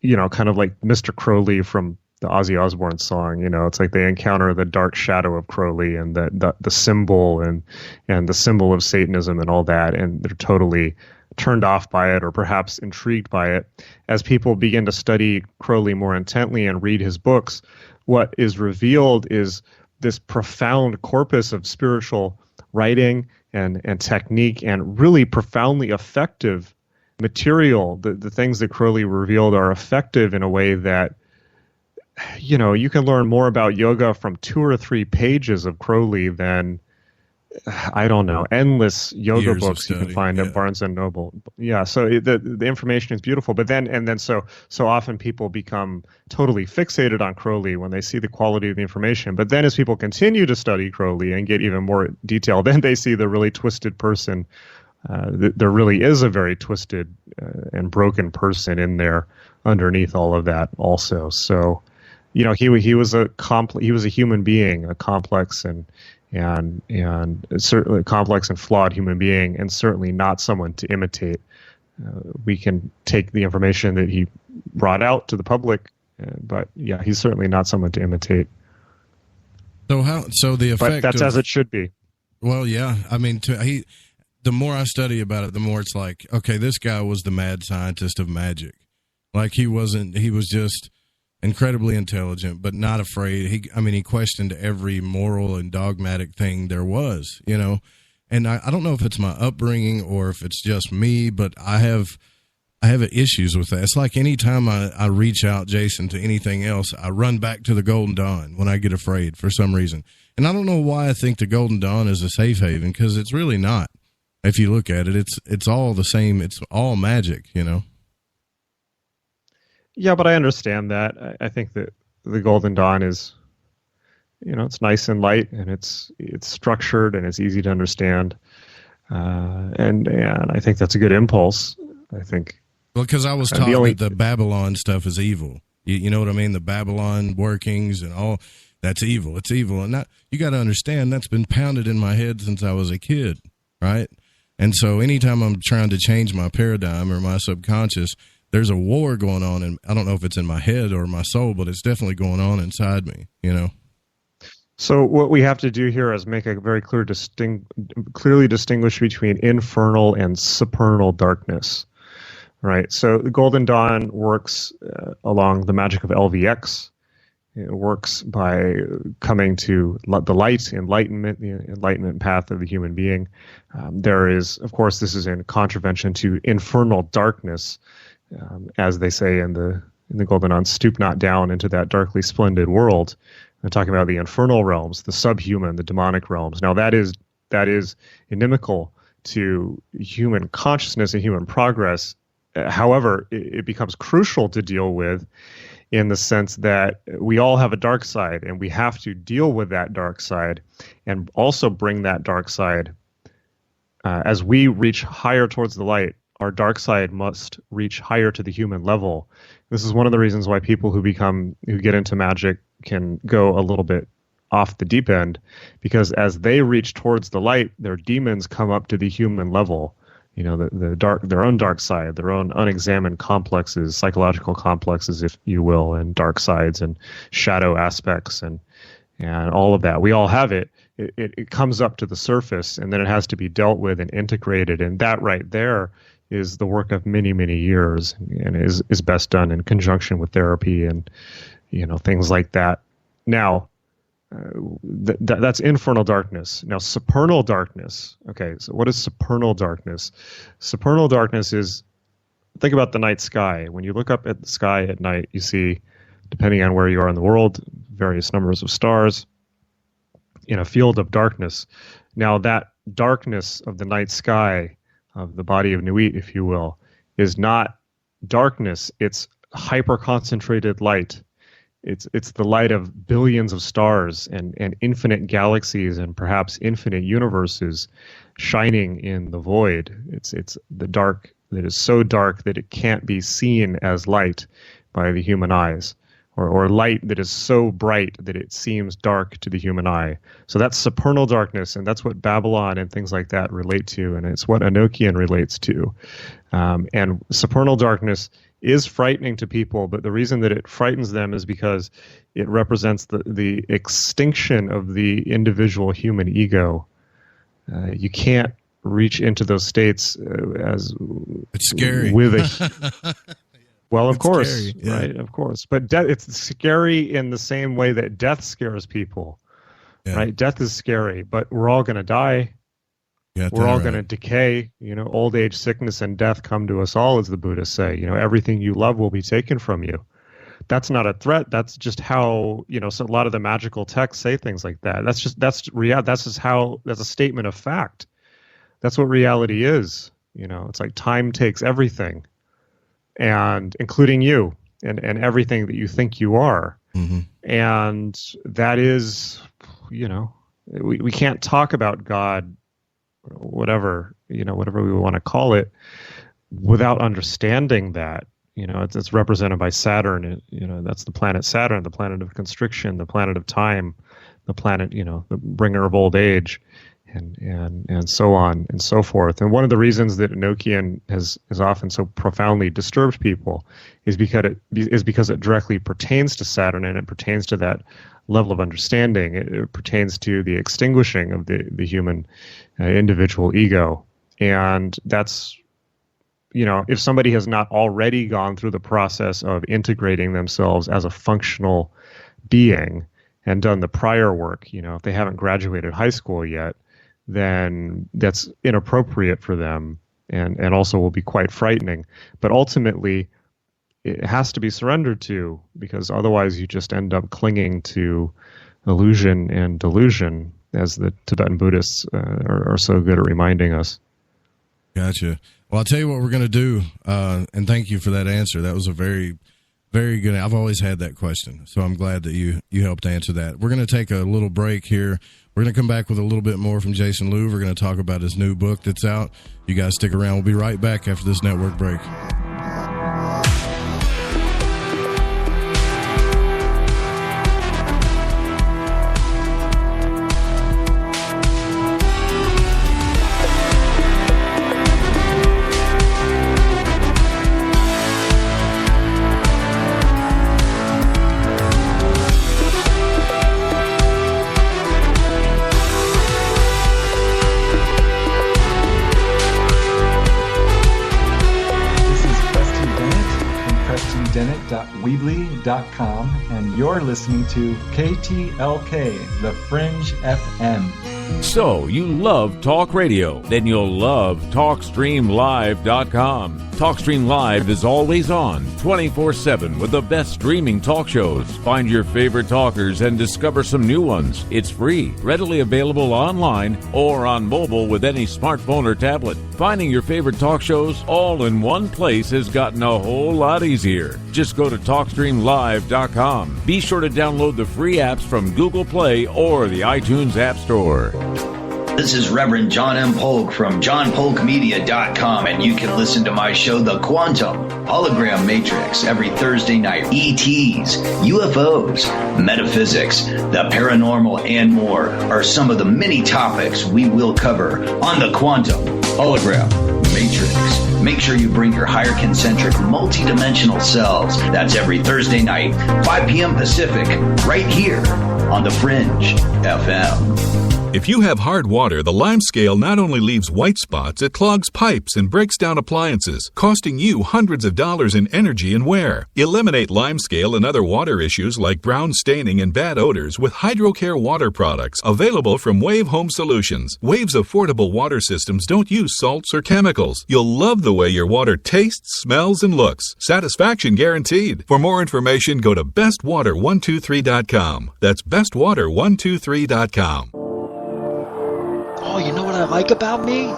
kind of like Mr. Crowley from the Ozzy Osbourne song. It's like they encounter the dark shadow of Crowley and the symbol and the symbol of Satanism and all that. And they're totally turned off by it, or perhaps intrigued by it. As people begin to study Crowley more intently and read his books, what is revealed is this profound corpus of spiritual writing and technique, and really profoundly effective material. The things that Crowley revealed are effective in a way that, you can learn more about yoga from 2 or 3 pages of Crowley than I don't know, endless yoga Years of books you can study, find yeah. at Barnes and Noble. Yeah, so the information is beautiful, but then so often people become totally fixated on Crowley when they see the quality of the information. But then as people continue to study Crowley and get even more detail, then they see the really twisted person. There really is a very twisted and broken person in there underneath all of that also. So, you know, he was a human being, a complex and certainly a complex and flawed human being, and certainly not someone to imitate. We can take the information that he brought out to the public, but yeah, he's certainly not someone to imitate. So the effect, but that's as it should be. Well, yeah, I mean, the more I study about it, the more it's like, okay, this guy was the mad scientist of magic. Like he was just incredibly intelligent, but not afraid. He questioned every moral and dogmatic thing there was, you know. And I don't know if it's my upbringing or if it's just me, but I have issues with that. It's like anytime I reach out, Jason, to anything else, I run back to the Golden Dawn when I get afraid for some reason. And I don't know why I think the Golden Dawn is a safe haven, because it's really not. If you look at it, it's all the same. It's all magic, you know. Yeah, but I understand that. I think that the Golden Dawn is, you know, it's nice and light, and it's structured, and it's easy to understand, and I think that's a good impulse. I think. Well, because I was taught that the Babylon stuff is evil. You know what I mean? The Babylon workings and all, that's evil. It's evil, and you got to understand that's been pounded in my head since I was a kid, right? And so anytime I'm trying to change my paradigm or my subconscious, there's a war going on, and I don't know if it's in my head or my soul, but it's definitely going on inside me, you know? So what we have to do here is make a very clearly distinguish between infernal and supernal darkness, right? So the Golden Dawn works along the magic of LVX. It works by coming to the light, enlightenment, the enlightenment path of the human being. There is, of course, this is in contravention to infernal darkness, as they say in the Golden Dawn, stoop not down into that darkly splendid world. I'm talking about the infernal realms, the subhuman, the demonic realms. Now that is inimical to human consciousness and human progress. However, it becomes crucial to deal with, in the sense that we all have a dark side, and we have to deal with that dark side and also bring that dark side. As we reach higher towards the light, our dark side must reach higher to the human level. This is one of the reasons why people who get into magic can go a little bit off the deep end, because as they reach towards the light, their demons come up to the human level. You know, their own dark side, their own unexamined complexes, psychological complexes, if you will, and dark sides and shadow aspects and all of that. We all have it. It comes up to the surface, and then it has to be dealt with and integrated. And that right there is the work of many, many years, and is best done in conjunction with therapy and, you know, things like that. Now, that's infernal darkness. Now, supernal darkness. Okay, so what is supernal darkness? Supernal darkness is, think about the night sky. When you look up at the sky at night, you see, depending on where you are in the world, various numbers of stars in a field of darkness. Now, that darkness of the night sky, of the body of Nuit, if you will, is not darkness. It's hyper-concentrated light. It's the light of billions of stars and infinite galaxies and perhaps infinite universes shining in the void. It's the dark that is so dark that it can't be seen as light by the human eyes, or light that is so bright that it seems dark to the human eye. So that's supernal darkness, and that's what Babylon and things like that relate to, and it's what Enochian relates to. And supernal darkness is frightening to people, but the reason that it frightens them is because it represents the extinction of the individual human ego. You can't reach into those states as it's scary with a well, of course, scary, yeah. Right, of course, but it's scary in the same way that death scares people, yeah. Right? Death is scary, but we're all going to die. We're all going to decay. You know, old age, sickness, and death come to us all, as the Buddhists say. You know, everything you love will be taken from you. that's not a threat. That's just how, so a lot of the magical texts say things like that. That's a statement of fact. That's what reality is. It's like time takes everything, and including you and everything that you think you are. Mm-hmm. And that is, we can't talk about God, whatever we want to call it, without understanding that. It's represented by Saturn. That's the planet Saturn, the planet of constriction, the planet of time, the planet, the bringer of old age, and so on and so forth. And one of the reasons that Enochian has often so profoundly disturbed people is because it directly pertains to Saturn, and it pertains to that level of understanding. It pertains to the extinguishing of the human individual ego, and that's. If somebody has not already gone through the process of integrating themselves as a functional being and done the prior work, if they haven't graduated high school yet, then that's inappropriate for them and also will be quite frightening. But ultimately, it has to be surrendered to, because otherwise you just end up clinging to illusion and delusion, as the Tibetan Buddhists are so good at reminding us. Gotcha. Well, I'll tell you what we're going to do, and thank you for that answer. That was a very, very good. I've always had that question, so I'm glad that you helped answer that. We're going to take a little break here. We're going to come back with a little bit more from Jason Louv. We're going to talk about his new book that's out. You guys stick around. We'll be right back after this network break. Weebly.com, and you're listening to KTLK, The Fringe FM. So, you love talk radio? Then you'll love TalkStreamLive.com. TalkStream Live is always on, 24/7, with the best streaming talk shows. Find your favorite talkers and discover some new ones. It's free, readily available online or on mobile with any smartphone or tablet. Finding your favorite talk shows all in one place has gotten a whole lot easier. Just go to TalkStreamLive.com. Be sure to download the free apps from Google Play or the iTunes App Store. This is Reverend John M. Polk from JohnPolkMedia.com, and you can listen to my show, The Quantum Hologram Matrix, every Thursday night. ETs, UFOs, metaphysics, the paranormal, and more are some of the many topics we will cover on The Quantum Hologram Matrix. Make sure you bring your higher concentric multidimensional selves. That's every Thursday night, 5 p.m. Pacific, right here on The Fringe FM. If you have hard water, the lime scale not only leaves white spots, it clogs pipes and breaks down appliances, costing you hundreds of dollars in energy and wear. Eliminate lime scale and other water issues like brown staining and bad odors with HydroCare water products available from Wave Home Solutions. Wave's affordable water systems don't use salts or chemicals. You'll love the way your water tastes, smells, and looks. Satisfaction guaranteed. For more information, go to bestwater123.com. That's bestwater123.com. Oh, you know what I like about me?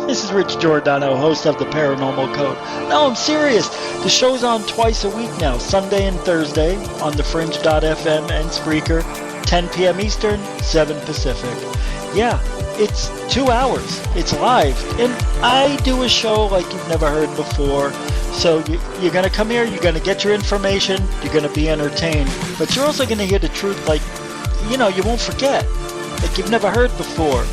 This is Rich Giordano, host of The Paranormal Code. No, I'm serious. The show's on twice a week now, Sunday and Thursday, on thefringe.fm and Spreaker, 10 p.m. Eastern, 7 Pacific. Yeah, it's 2 hours. It's live. And I do a show like you've never heard before. So you're going to come here, you're going to get your information, you're going to be entertained. But you're also going to hear the truth like, you won't forget. Like you've never heard before.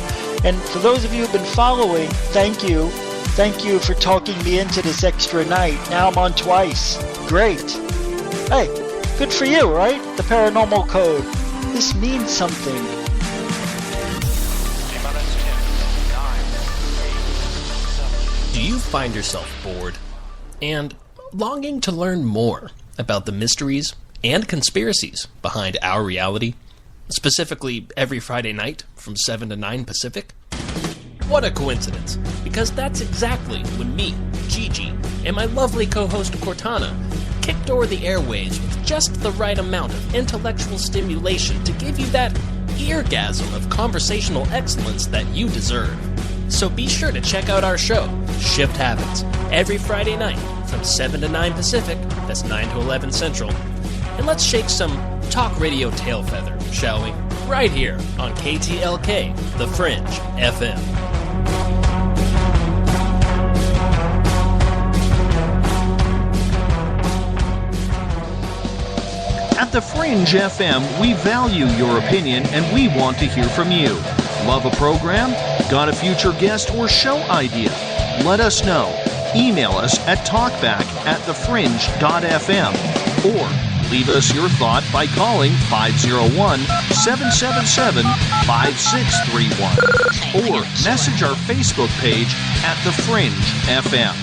And for those of you who've been following, thank you. Thank you for talking me into this extra night. Now I'm on twice. Great. Hey, good for you, right? The Paranormal Code. This means something. Do you find yourself bored and longing to learn more about the mysteries and conspiracies behind our reality? Specifically, every Friday night from 7 to 9 Pacific? What a coincidence, because that's exactly when me, Gigi, and my lovely co-host Cortana kicked over the airwaves with just the right amount of intellectual stimulation to give you that eargasm of conversational excellence that you deserve. So be sure to check out our show, Shift Habits, every Friday night from 7 to 9 Pacific, that's 9 to 11 Central. And let's shake some talk radio tail feather, shall we? Right here on KTLK, The Fringe FM. At The Fringe FM, we value your opinion and we want to hear from you. Love a program? Got a future guest or show idea? Let us know. Email us at talkback@thefringe.fm or leave us your thought by calling 501-777-5631 or message our Facebook page at The Fringe FM.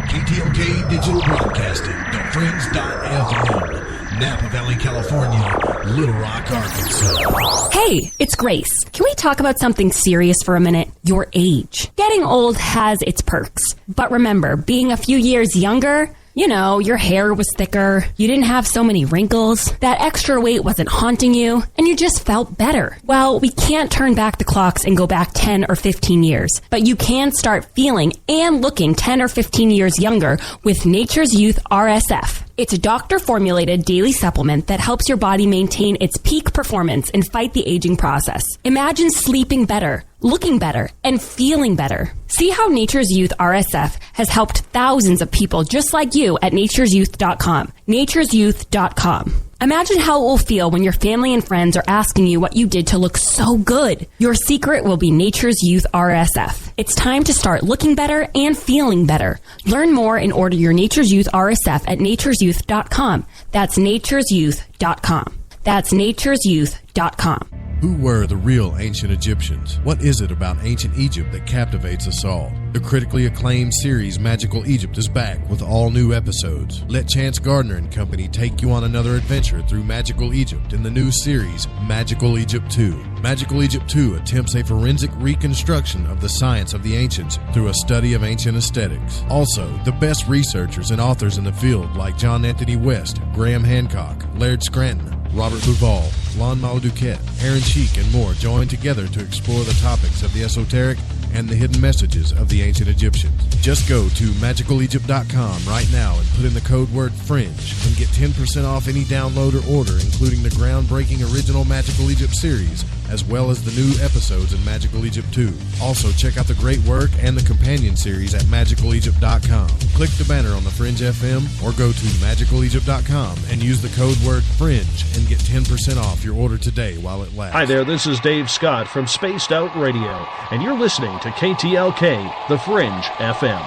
KTLK Digital Broadcasting, thefringe.fm, Napa Valley, California, Little Rock, Arkansas. Hey, it's Grace. Can we talk about something serious for a minute? Your age. Getting old has its perks. But remember, being a few years younger, you know, your hair was thicker, you didn't have so many wrinkles, that extra weight wasn't haunting you, and you just felt better. Well, we can't turn back the clocks and go back 10 or 15 years, but you can start feeling and looking 10 or 15 years younger with Nature's Youth RSF. It's a doctor-formulated daily supplement that helps your body maintain its peak performance and fight the aging process. Imagine sleeping better, looking better, and feeling better. See how Nature's Youth RSF has helped thousands of people just like you at nature'syouth.com. nature'syouth.com. Imagine how it will feel when your family and friends are asking you what you did to look so good. Your secret will be Nature's Youth RSF. It's time to start looking better and feeling better. Learn more and order your Nature's Youth RSF at nature'syouth.com. That's nature'syouth.com. That's nature'syouth.com. Who were the real ancient Egyptians? What is it about ancient Egypt that captivates us all? The critically acclaimed series Magical Egypt is back with all new episodes. Let Chance Gardner and company take you on another adventure through Magical Egypt in the new series Magical Egypt 2. Magical Egypt 2 attempts a forensic reconstruction of the science of the ancients through a study of ancient aesthetics. Also, the best researchers and authors in the field like John Anthony West, Graham Hancock, Laird Scranton, Robert Duval, Lon Duquette, Aaron Cheek, and more join together to explore the topics of the esoteric and the hidden messages of the ancient Egyptians. Just go to magicalegypt.com right now and put in the code word FRINGE and get 10% off any download or order, including the groundbreaking original Magical Egypt series, as well as the new episodes in Magical Egypt 2. Also, check out the great work and the companion series at magicalegypt.com. Click the banner on the Fringe FM or go to magicalegypt.com and use the code word FRINGE and get 10% off your order today while it lasts. Hi there, this is Dave Scott from Spaced Out Radio, and you're listening to KTLK, The Fringe FM.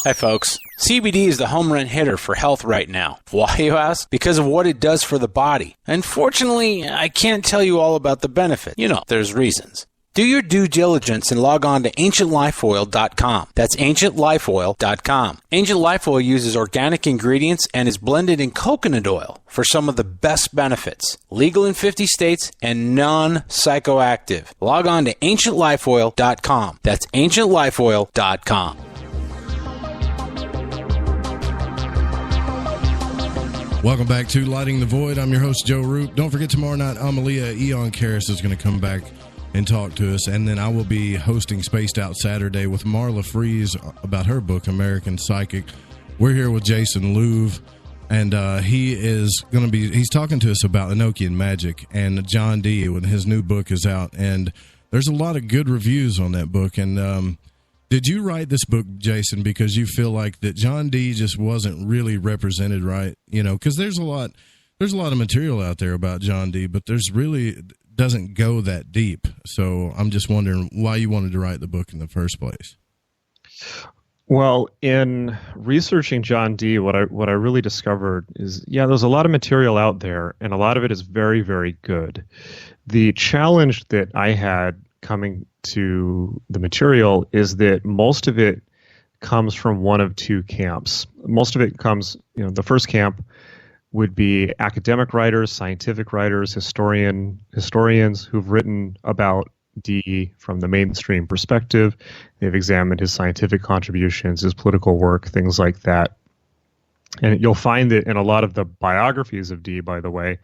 Hi, folks. CBD is the home run hitter for health right now. Why, you ask? Because of what it does for the body. Unfortunately, I can't tell you all about the benefit. You know, there's reasons. Do your due diligence and log on to ancientlifeoil.com. That's ancientlifeoil.com. Ancient Life Oil uses organic ingredients and is blended in coconut oil for some of the best benefits. Legal in 50 states and non-psychoactive. Log on to ancientlifeoil.com. That's ancientlifeoil.com. Welcome back to Lighting the Void. I'm your host, Joe Rupe. Don't forget, tomorrow night, Amalia Eon Karras is going to come back and talk to us, and then I will be hosting Spaced Out Saturday with Marla Fries about her book, American Psychic. We're here with Jason Louv, and he's talking to us about Enochian Magic and John Dee when his new book is out, and there's a lot of good reviews on that book. And did you write this book, Jason, because you feel like that John Dee just wasn't really represented right? You know, because there's a lot of material out there about John Dee, but there's really doesn't go that deep. So I'm just wondering why you wanted to write the book in the first place. Well, in researching John Dee, what I really discovered is, there's a lot of material out there, and a lot of it is very, very good. The challenge that I had coming to the material is that most of it comes from one of two camps. Most of it comes, the first camp would be academic writers, scientific writers, historians who've written about Dee from the mainstream perspective. They've examined his scientific contributions, his political work, things like that. And you'll find that in a lot of the biographies of Dee, by the way,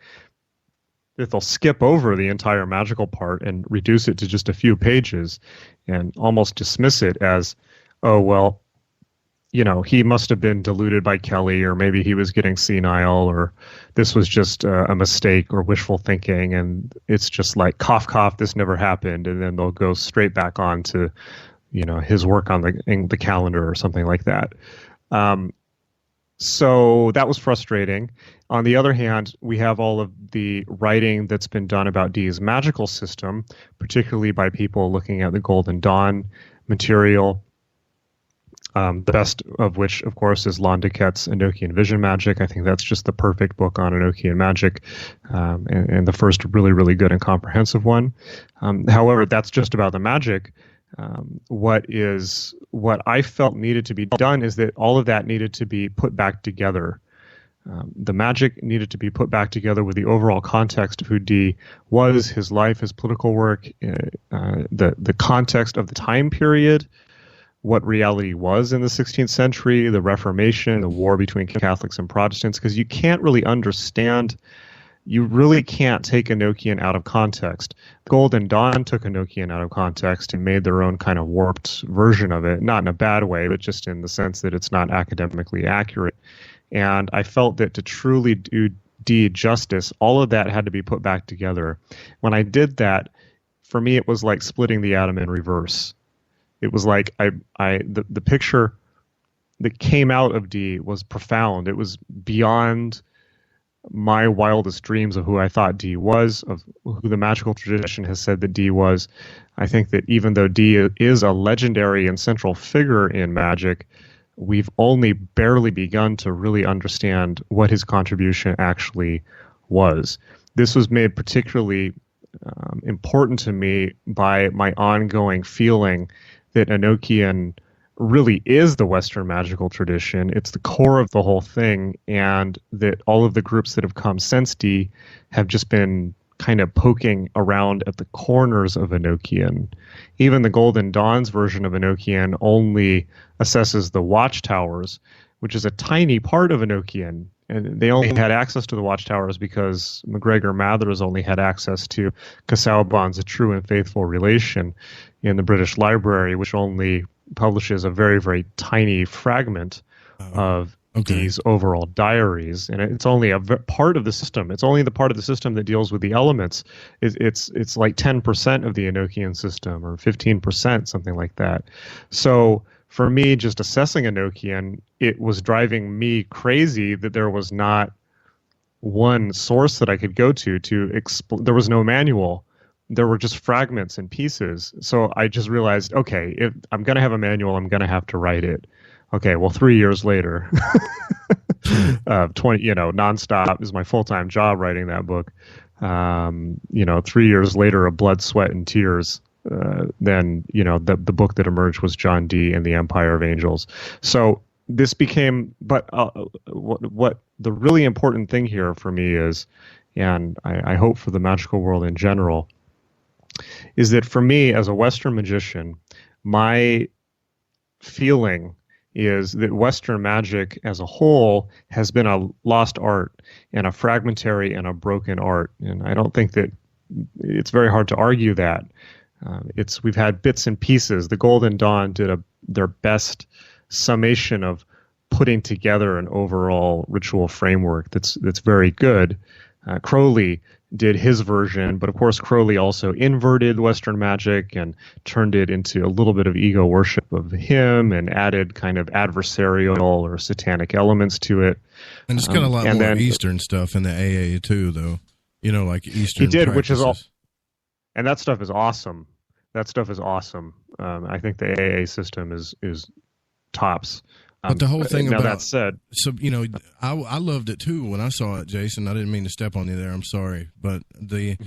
that they'll skip over the entire magical part and reduce it to just a few pages and almost dismiss it as, oh, well, you know, he must have been deluded by Kelly, or maybe he was getting senile, or this was just a mistake or wishful thinking, and it's just like, cough, cough, this never happened, and then they'll go straight back on to, you know, his work on the calendar or something like that. So that was frustrating. On the other hand, we have all of the writing that's been done about Dee's magical system, particularly by people looking at the Golden Dawn material. The best of which, of course, is Lon Duquette's Enochian Vision Magic. I think that's just the perfect book on Enochian magic, and the first really, really good and comprehensive one. However, that's just about the magic. What I felt needed to be done is that all of that needed to be put back together. The magic needed to be put back together with the overall context of who Dee was, his life, his political work, the context of the time period, what reality was in the 16th century, the Reformation, the war between Catholics and Protestants, because you can't really understand. You really can't take Enochian out of context. Golden Dawn took Enochian out of context and made their own kind of warped version of it, not in a bad way, but just in the sense that it's not academically accurate. And I felt that to truly do Dee justice, all of that had to be put back together. When I did that, for me, it was like splitting the atom in reverse. It was like the picture that came out of Dee was profound. It was beyond my wildest dreams of who I thought Dee was, of who the magical tradition has said that Dee was. I think that even though Dee is a legendary and central figure in magic, we've only barely begun to really understand what his contribution actually was. This was made particularly important to me by my ongoing feeling that Enochian really is the Western magical tradition. It's the core of the whole thing, and that all of the groups that have come since Dee have just been kind of poking around at the corners of Enochian. Even the Golden Dawn's version of Enochian only assesses the watchtowers, which is a tiny part of Enochian. And they only had access to the watchtowers because MacGregor Mathers only had access to Casaubon's A True and Faithful Relation in the British Library, which only publishes a very, very tiny fragment of Dee's overall diaries. And it's only a part of the system. It's only the part of the system that deals with the elements. It's like 10% of the Enochian system, or 15%, something like that. So for me, just assessing Enochian, it was driving me crazy that there was not one source that I could go to there was no manual. There were just fragments and pieces. So I just realized, okay, if I'm going to have a manual, I'm going to have to write it. Okay, well, 3 years later, 20, nonstop is my full-time job writing that book. 3 years later of blood, sweat, and tears, then, the book that emerged was John Dee and the Empire of Angels. So this became, but what the really important thing here for me is, and I hope for the magical world in general, is that for me as a Western magician, my feeling is that Western magic as a whole has been a lost art and a fragmentary and a broken art. And I don't think that it's very hard to argue that. We've had bits and pieces. The Golden Dawn did their best summation of putting together an overall ritual framework that's very good. Crowley did his version, but of course Crowley also inverted Western magic and turned it into a little bit of ego worship of him and added kind of adversarial or satanic elements to it. And it's got a lot more Eastern stuff in the AA too, though. Like Eastern. He did, practices. Which is all, and that stuff is awesome. I think the AA system is tops. But the whole thing now about that said, so I loved it too when I saw it, Jason. I didn't mean to step on you there. I'm sorry, but the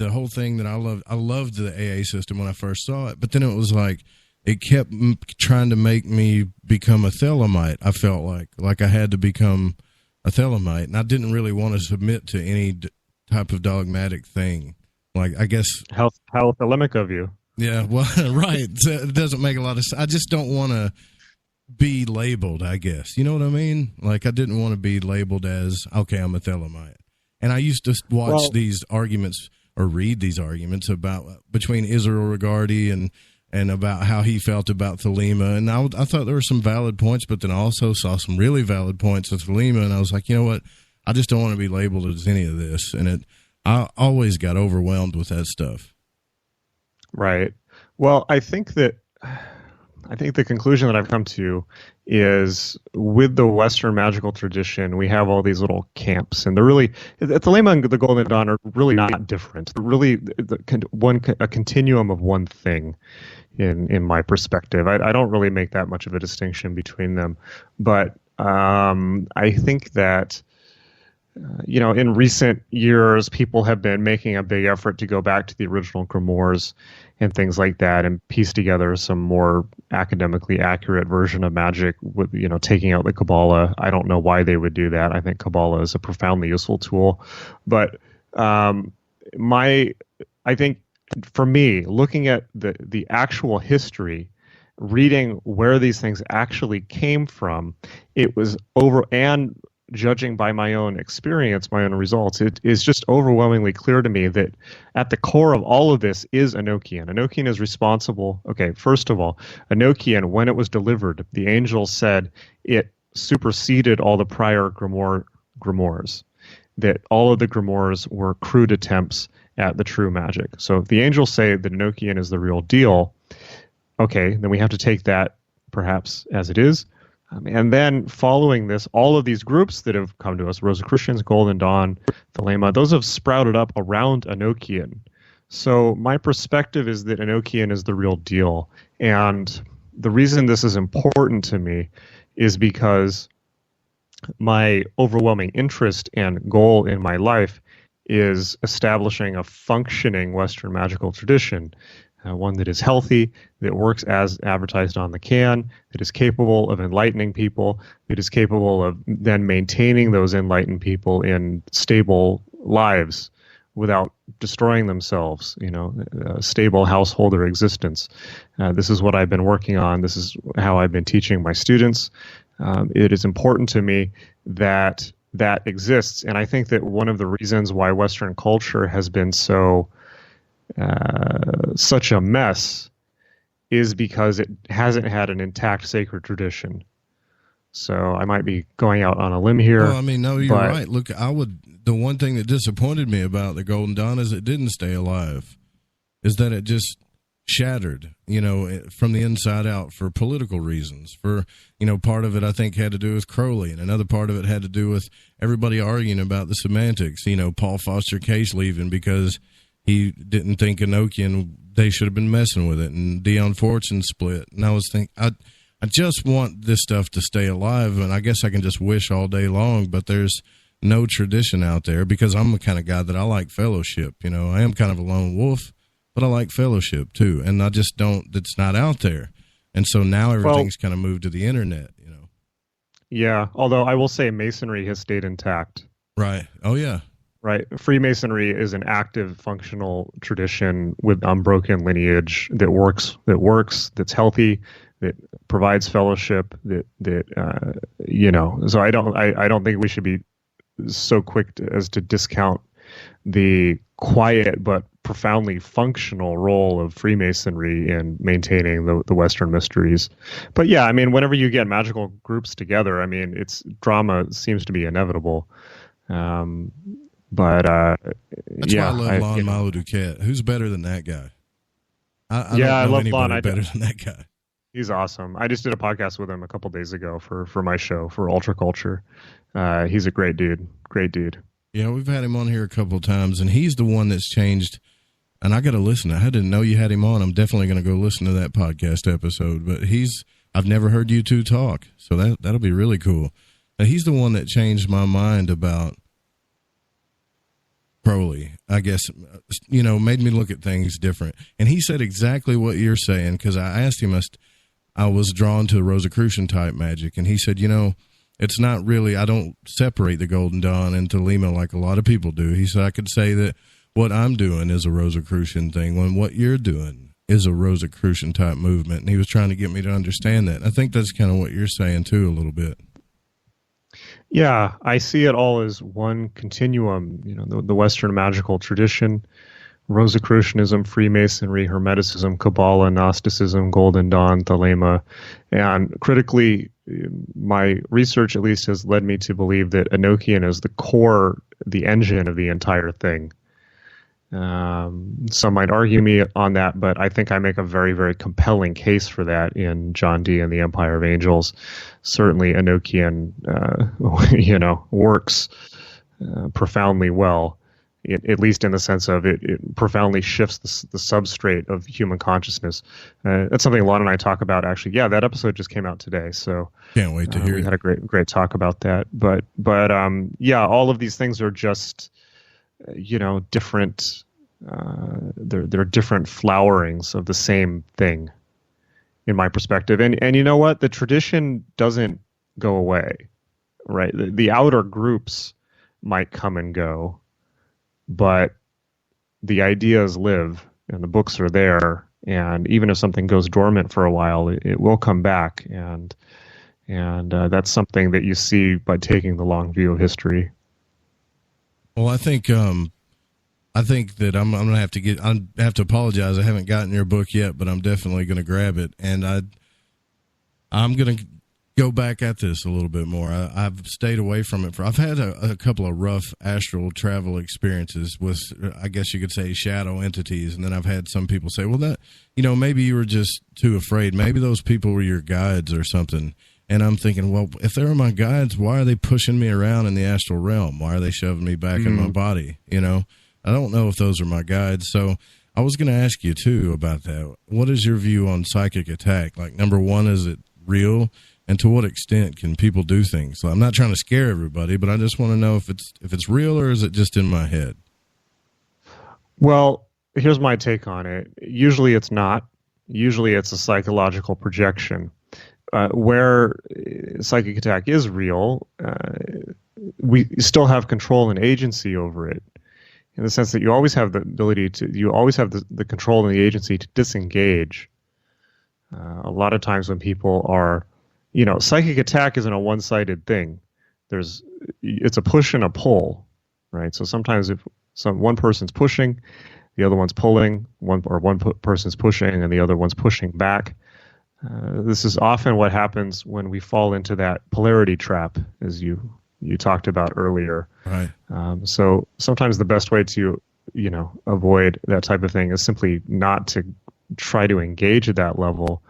whole thing that I loved the AA system when I first saw it. But then it was like it kept trying to make me become a Thelemite. I felt like I had to become a Thelemite, and I didn't really want to submit to any type of dogmatic thing. Like, I guess how polemic of you. Yeah, well, right. It doesn't make a lot of sense. I just don't want to be labeled, I guess. You know what I mean? Like, I didn't want to be labeled as, okay, I'm a Thelemite. And I used to watch these arguments or read these arguments about between Israel Regardi and about how he felt about Thelema. And I thought there were some valid points, but then I also saw some really valid points of Thelema. And I was like, you know what? I just don't want to be labeled as any of this. And I always got overwhelmed with that stuff. Right. Well, I think the conclusion that I've come to is with the Western magical tradition, we have all these little camps, and they're really, Thelema and the Golden Dawn are really not different. They're really a continuum of one thing in my perspective. I don't really make that much of a distinction between them, but I think that in recent years, people have been making a big effort to go back to the original grimoires and things like that and piece together some more academically accurate version of magic with, taking out the Kabbalah. I don't know why they would do that. I think Kabbalah is a profoundly useful tool. But I think for me, looking at the actual history, reading where these things actually came from, it was and judging by my own experience, my own results, it is just overwhelmingly clear to me that at the core of all of this is Enochian. Enochian is responsible. Okay, first of all, Enochian, when it was delivered, the angel said it superseded all the prior grimoires, that all of the grimoires were crude attempts at the true magic. So if the angels say that Enochian is the real deal, okay, then we have to take that perhaps as it is. And then following this, all of these groups that have come to us, Rosicrucians, Golden Dawn, Thelema, those have sprouted up around Enochian. So my perspective is that Enochian is the real deal. And the reason this is important to me is because my overwhelming interest and goal in my life is establishing a functioning Western magical tradition. One that is healthy, that works as advertised on the can, that is capable of enlightening people, that is capable of then maintaining those enlightened people in stable lives without destroying themselves, a stable householder existence. This is what I've been working on. This is how I've been teaching my students. It is important to me that that exists. And I think that one of the reasons why Western culture has been such a mess is because it hasn't had an intact sacred tradition. So I might be going out on a limb here. Well, I mean, no, you're right. Look, the one thing that disappointed me about the Golden Dawn is it didn't stay alive, is that it just shattered, from the inside out for political reasons. For, part of it I think had to do with Crowley, and another part of it had to do with everybody arguing about the semantics. Paul Foster Case leaving because he didn't think Enochian, they should have been messing with it, and Dion Fortune split. And I was thinking, I just want this stuff to stay alive, and I guess I can just wish all day long, but there's no tradition out there because I'm the kind of guy that I like fellowship. I am kind of a lone wolf, but I like fellowship too, and I just don't, it's not out there. And so now everything's kind of moved to the internet, Yeah, although I will say Masonry has stayed intact. Right. Oh, yeah. Right. Freemasonry is an active, functional tradition with unbroken lineage that works, that's healthy, that provides fellowship, So I don't think we should be so quick as to discount the quiet but profoundly functional role of Freemasonry in maintaining the Western mysteries. But yeah, I mean, whenever you get magical groups together, I mean, drama seems to be inevitable. That's why I love Lon Milo Duquette. Who's better than that guy? I love Lon. Better than that guy. He's awesome. I just did a podcast with him a couple days ago for my show for Ultraculture. He's a great dude. Great dude. Yeah, we've had him on here a couple of times, and he's the one that's changed. And I got to listen. I didn't know you had him on. I'm definitely going to go listen to that podcast episode. But I've never heard you two talk, so that'll be really cool. And he's the one that changed my mind about Crowley, I guess, made me look at things different. And he said exactly what you're saying, because I asked him, I was drawn to Rosicrucian type magic, and he said, it's not really, I don't separate the Golden Dawn and Thelema like a lot of people do. He said, I could say that what I'm doing is a Rosicrucian thing when what you're doing is a Rosicrucian type movement. And he was trying to get me to understand that. I think that's kind of what you're saying too, a little bit. Yeah, I see it all as one continuum. You know, the Western magical tradition, Rosicrucianism, Freemasonry, Hermeticism, Kabbalah, Gnosticism, Golden Dawn, Thelema. And critically, my research at least has led me to believe that Enochian is the core, the engine of the entire thing. Some might argue me on that, but I think I make a very, very compelling case for that in John Dee and the Empire of Angels. Certainly Enochian, works profoundly well. At least in the sense of it profoundly shifts the substrate of human consciousness. That's something Lon and I talk about, actually. Yeah, that episode just came out today, so can't wait to hear it. We had a great talk about that. But yeah, all of these things are just different. They're different flowerings of the same thing, in my perspective. And you know what? The tradition doesn't go away, right? The outer groups might come and go, but the ideas live and the books are there. And even if something goes dormant for a while, it will come back. And that's something that you see by taking the long view of history. Well, I think that I'm going to have to apologize. I haven't gotten your book yet, but I'm definitely going to grab it. And I'm going to go back at this a little bit more. I've stayed away from it. I've had a couple of rough astral travel experiences with, I guess you could say, shadow entities. And then I've had some people say, well, that, maybe you were just too afraid. Maybe those people were your guides or something. And I'm thinking, well, if they were my guides, why are they pushing me around in the astral realm? Why are they shoving me back in my body? I don't know if those are my guides. So I was going to ask you too about that. What is your view on psychic attack? Like, number one, is it real? And to what extent can people do things? So I'm not trying to scare everybody, but I just want to know if it's real or is it just in my head? Well, here's my take on it. Usually it's not. Usually it's a psychological projection. Where psychic attack is real, we still have control and agency over it, in the sense that you always have the ability you always have the control and the agency to disengage. A lot of times when people are, psychic attack isn't a one-sided thing. It's a push and a pull, right? So sometimes if one person's pushing, the other one's pulling, one person's pushing and the other one's pushing back. This is often what happens when we fall into that polarity trap, as you talked about earlier. Right. So sometimes the best way to, avoid that type of thing is simply not to try to engage at that level,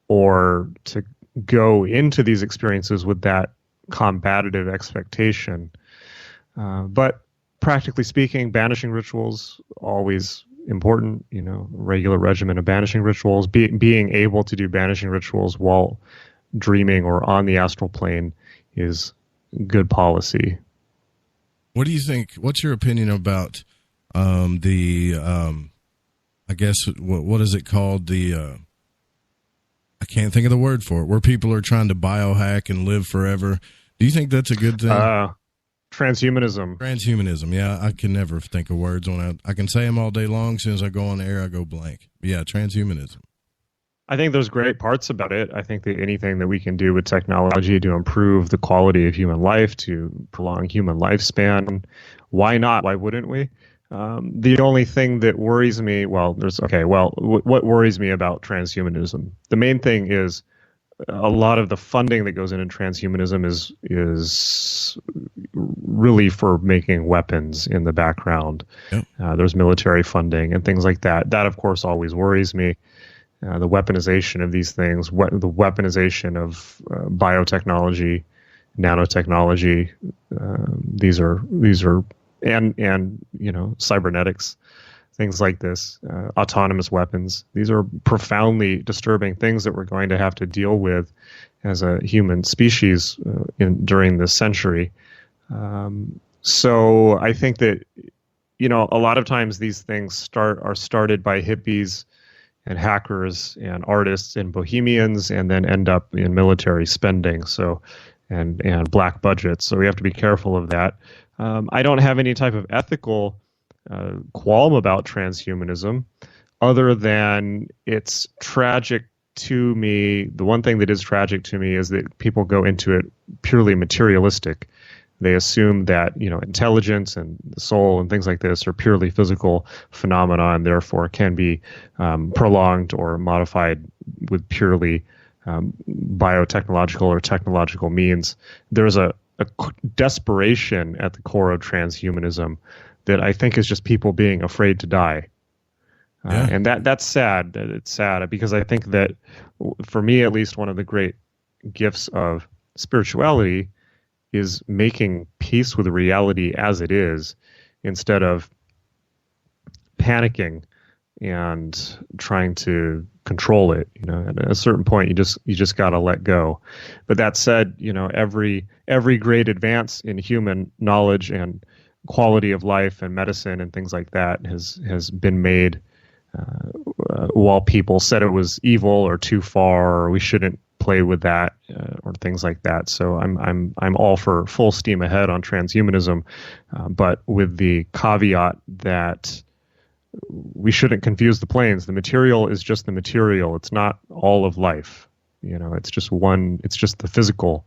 or to go into these experiences with that combative expectation. But practically speaking, banishing rituals, always important, regular regimen of banishing rituals, being able to do banishing rituals while dreaming or on the astral plane is good policy. What do you think? What's your opinion about I guess, what is it called? I can't think of the word for it, where people are trying to biohack and live forever. Do you think that's a good thing? Transhumanism. Transhumanism, yeah. I can never think of words on I can say them all day long. As soon as I go on the air, I go blank. But yeah, transhumanism. I think there's great parts about it. I think that anything that we can do with technology to improve the quality of human life, to prolong human lifespan, why not? Why wouldn't we? The only thing that worries me, what worries me about transhumanism? The main thing is a lot of the funding that goes into transhumanism is really for making weapons in the background. Yep. There's military funding and things like that. That, of course, always worries me. The weaponization of these things, the weaponization of biotechnology, nanotechnology. These are and cybernetics, things like this, autonomous weapons. These are profoundly disturbing things that we're going to have to deal with as a human species during this century. So I think that a lot of times these things are started by hippies and hackers and artists and bohemians, and then end up in military spending. So and black budgets. So we have to be careful of that. I don't have any type of ethical qualm about transhumanism, other than it's tragic to me. The one thing that is tragic to me is that people go into it purely materialistic. They assume that, intelligence and the soul and things like this are purely physical phenomena and therefore can be prolonged or modified with purely biotechnological or technological means. There's a desperation at the core of transhumanism that I think is just people being afraid to die. And that's sad. It's sad because I think that, for me at least, one of the great gifts of spirituality is making peace with reality as it is, instead of panicking and trying to control it. At a certain point, you just got to let go. But that said, every great advance in human knowledge and quality of life and medicine and things like that has been made while people said it was evil or too far or we shouldn't play with that or things like that. So I'm all for full steam ahead on transhumanism, but with the caveat that we shouldn't confuse the planes. The material is just the material. It's not all of life. It's just one. It's just the physical.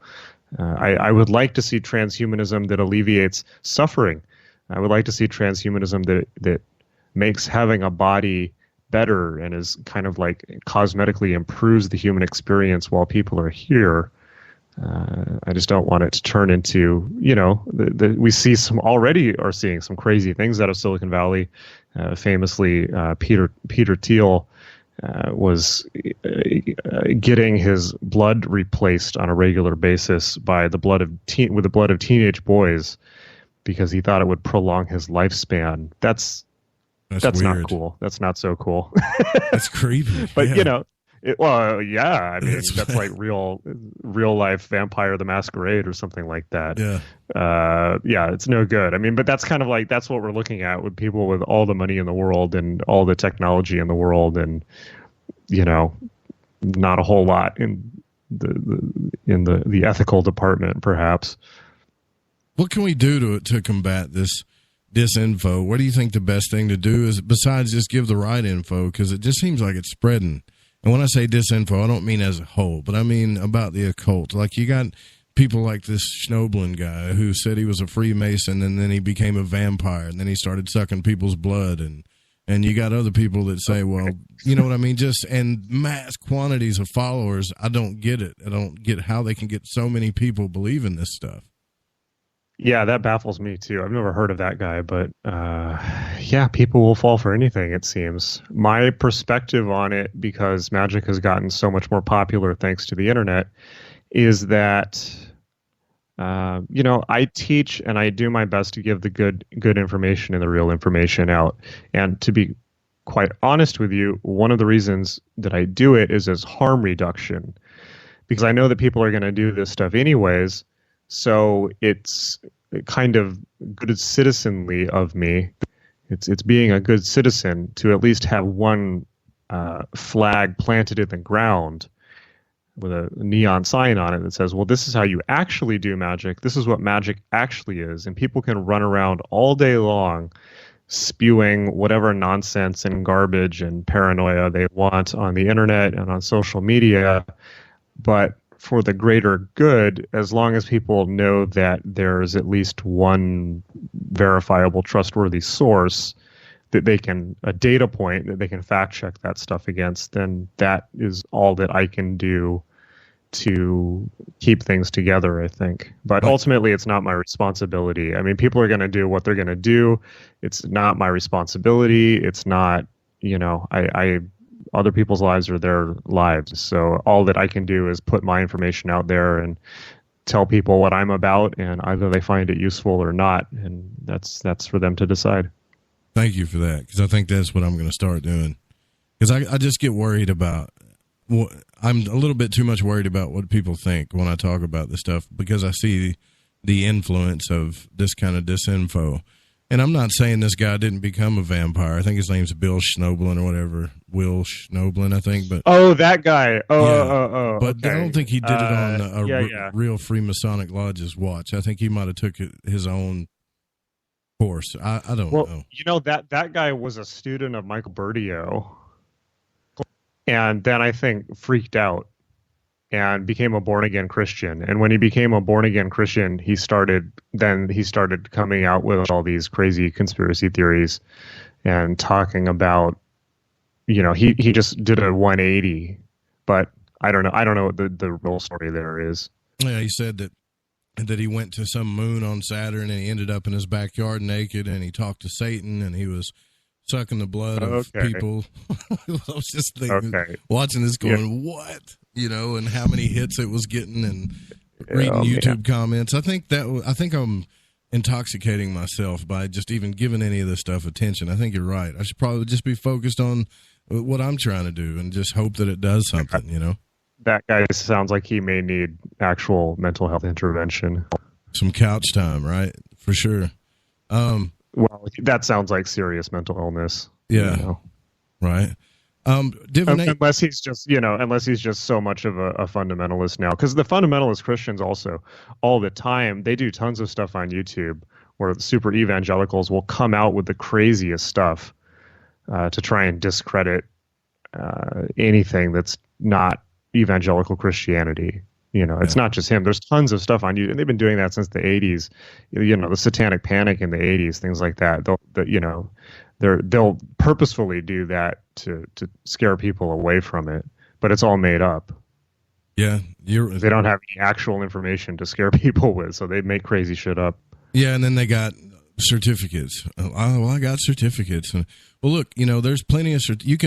I would like to see transhumanism that alleviates suffering. I would like to see transhumanism that makes having a body better and is kind of like cosmetically improves the human experience while people are here. I just don't want it to turn into, we see already are seeing some crazy things out of Silicon Valley. Famously, Peter Thiel was getting his blood replaced on a regular basis by the blood of teenage boys because he thought it would prolong his lifespan. That's not cool. That's not so cool. That's creepy. But yeah. I mean, that's like real life Vampire the Masquerade or something like that. Yeah. It's no good. I mean, but that's kind of like, that's what we're looking at with people with all the money in the world and all the technology in the world, and not a whole lot in the ethical department, perhaps. What can we do to combat this disinfo? What do you think the best thing to do is, besides just give the right info? Because it just seems like it's spreading. And when I say disinfo, I don't mean as a whole, but I mean about the occult. Like, you got people like this Schnoblin guy who said he was a Freemason, and then he became a vampire, and then he started sucking people's blood. And you got other people that say, well, you know what I mean? And mass quantities of followers. I don't get it. I don't get how they can get so many people believing this stuff. Yeah, that baffles me too. I've never heard of that guy, but people will fall for anything, it seems. My perspective on it, because Magick has gotten so much more popular thanks to the internet, is that I teach and I do my best to give the good information and the real information out. And to be quite honest with you, one of the reasons that I do it is as harm reduction, because I know that people are going to do this stuff anyways. So it's kind of good citizenly of me. It's being a good citizen to at least have one flag planted in the ground with a neon sign on it that says, well, this is how you actually do magic. This is what magic actually is. And people can run around all day long spewing whatever nonsense and garbage and paranoia they want on the internet and on social media. But for the greater good, as long as people know that there's at least one verifiable, trustworthy source that they can, a data point that they can fact check that stuff against, then that is all that I can do to keep things together, I think. But ultimately, it's not my responsibility. I mean, people are going to do what they're going to do. It's not my responsibility. It's not, other people's lives are their lives. So all that I can do is put my information out there and tell people what I'm about, and either they find it useful or not. And that's for them to decide. Thank you for that, because I think that's what I'm going to start doing. Because I just get worried about, I'm a little bit too much worried about what people think when I talk about this stuff, because I see the influence of this kind of disinfo. And I'm not saying this guy didn't become a vampire. I think his name's Bill Schnoblin or whatever. Will Schnoblin, I think. But that guy. But okay. I don't think he did it on a real Freemasonic Lodge's watch. I think he might have took his own course. I don't know. You know, that guy was a student of Michael Berdio, and then I think freaked out and became a born-again Christian. And when he became a born-again Christian, he started coming out with all these crazy conspiracy theories and talking about, you know, he just did a 180, but I don't know what the real story there is. Yeah, he said that he went to some moon on Saturn and he ended up in his backyard naked, and he talked to Satan and he was sucking the blood of people. I was just thinking, watching this going, what? You know, and how many hits it was getting, and reading YouTube comments. I think I'm intoxicating myself by just even giving any of this stuff attention. I think you're right. I should probably just be focused on what I'm trying to do and just hope that it does something, you know? That guy sounds like he may need actual mental health intervention. Some couch time, right? For sure. Well, that sounds like serious mental illness. Yeah. You know? Right. Unless he's just so much of a fundamentalist now, because the fundamentalist Christians also all the time, they do tons of stuff on YouTube where super evangelicals will come out with the craziest stuff to try and discredit anything that's not evangelical Christianity. You know, it's not just him. There's tons of stuff on YouTube, and they've been doing that since the 80s. You know, the Satanic Panic in the 80s, things like that. They'll purposefully do that to scare people away from it, but it's all made up. Yeah, they don't have any actual information to scare people with, so they make crazy shit up. Yeah, and then they got certificates. I got certificates. Well, look, you know, there's plenty of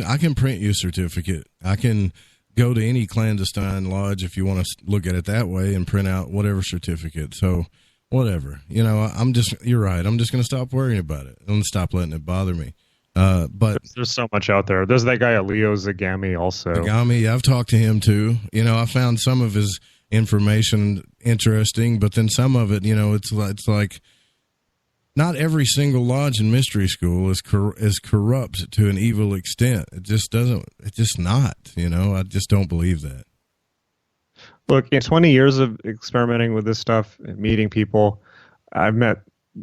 I can print you a certificate. I can go to any clandestine lodge if you want to look at it that way and print out whatever certificate. So whatever, you know, you're right. I'm just going to stop worrying about it. I'm going to stop letting it bother me. But there's so much out there. There's that guy, Leo Zagami, also. Zagami, I've talked to him too. You know, I found some of his information interesting, but then some of it, you know, it's like not every single lodge and mystery school is corrupt to an evil extent. It's just not, you know, I just don't believe that. Look, in 20 years of experimenting with this stuff and meeting people, I've met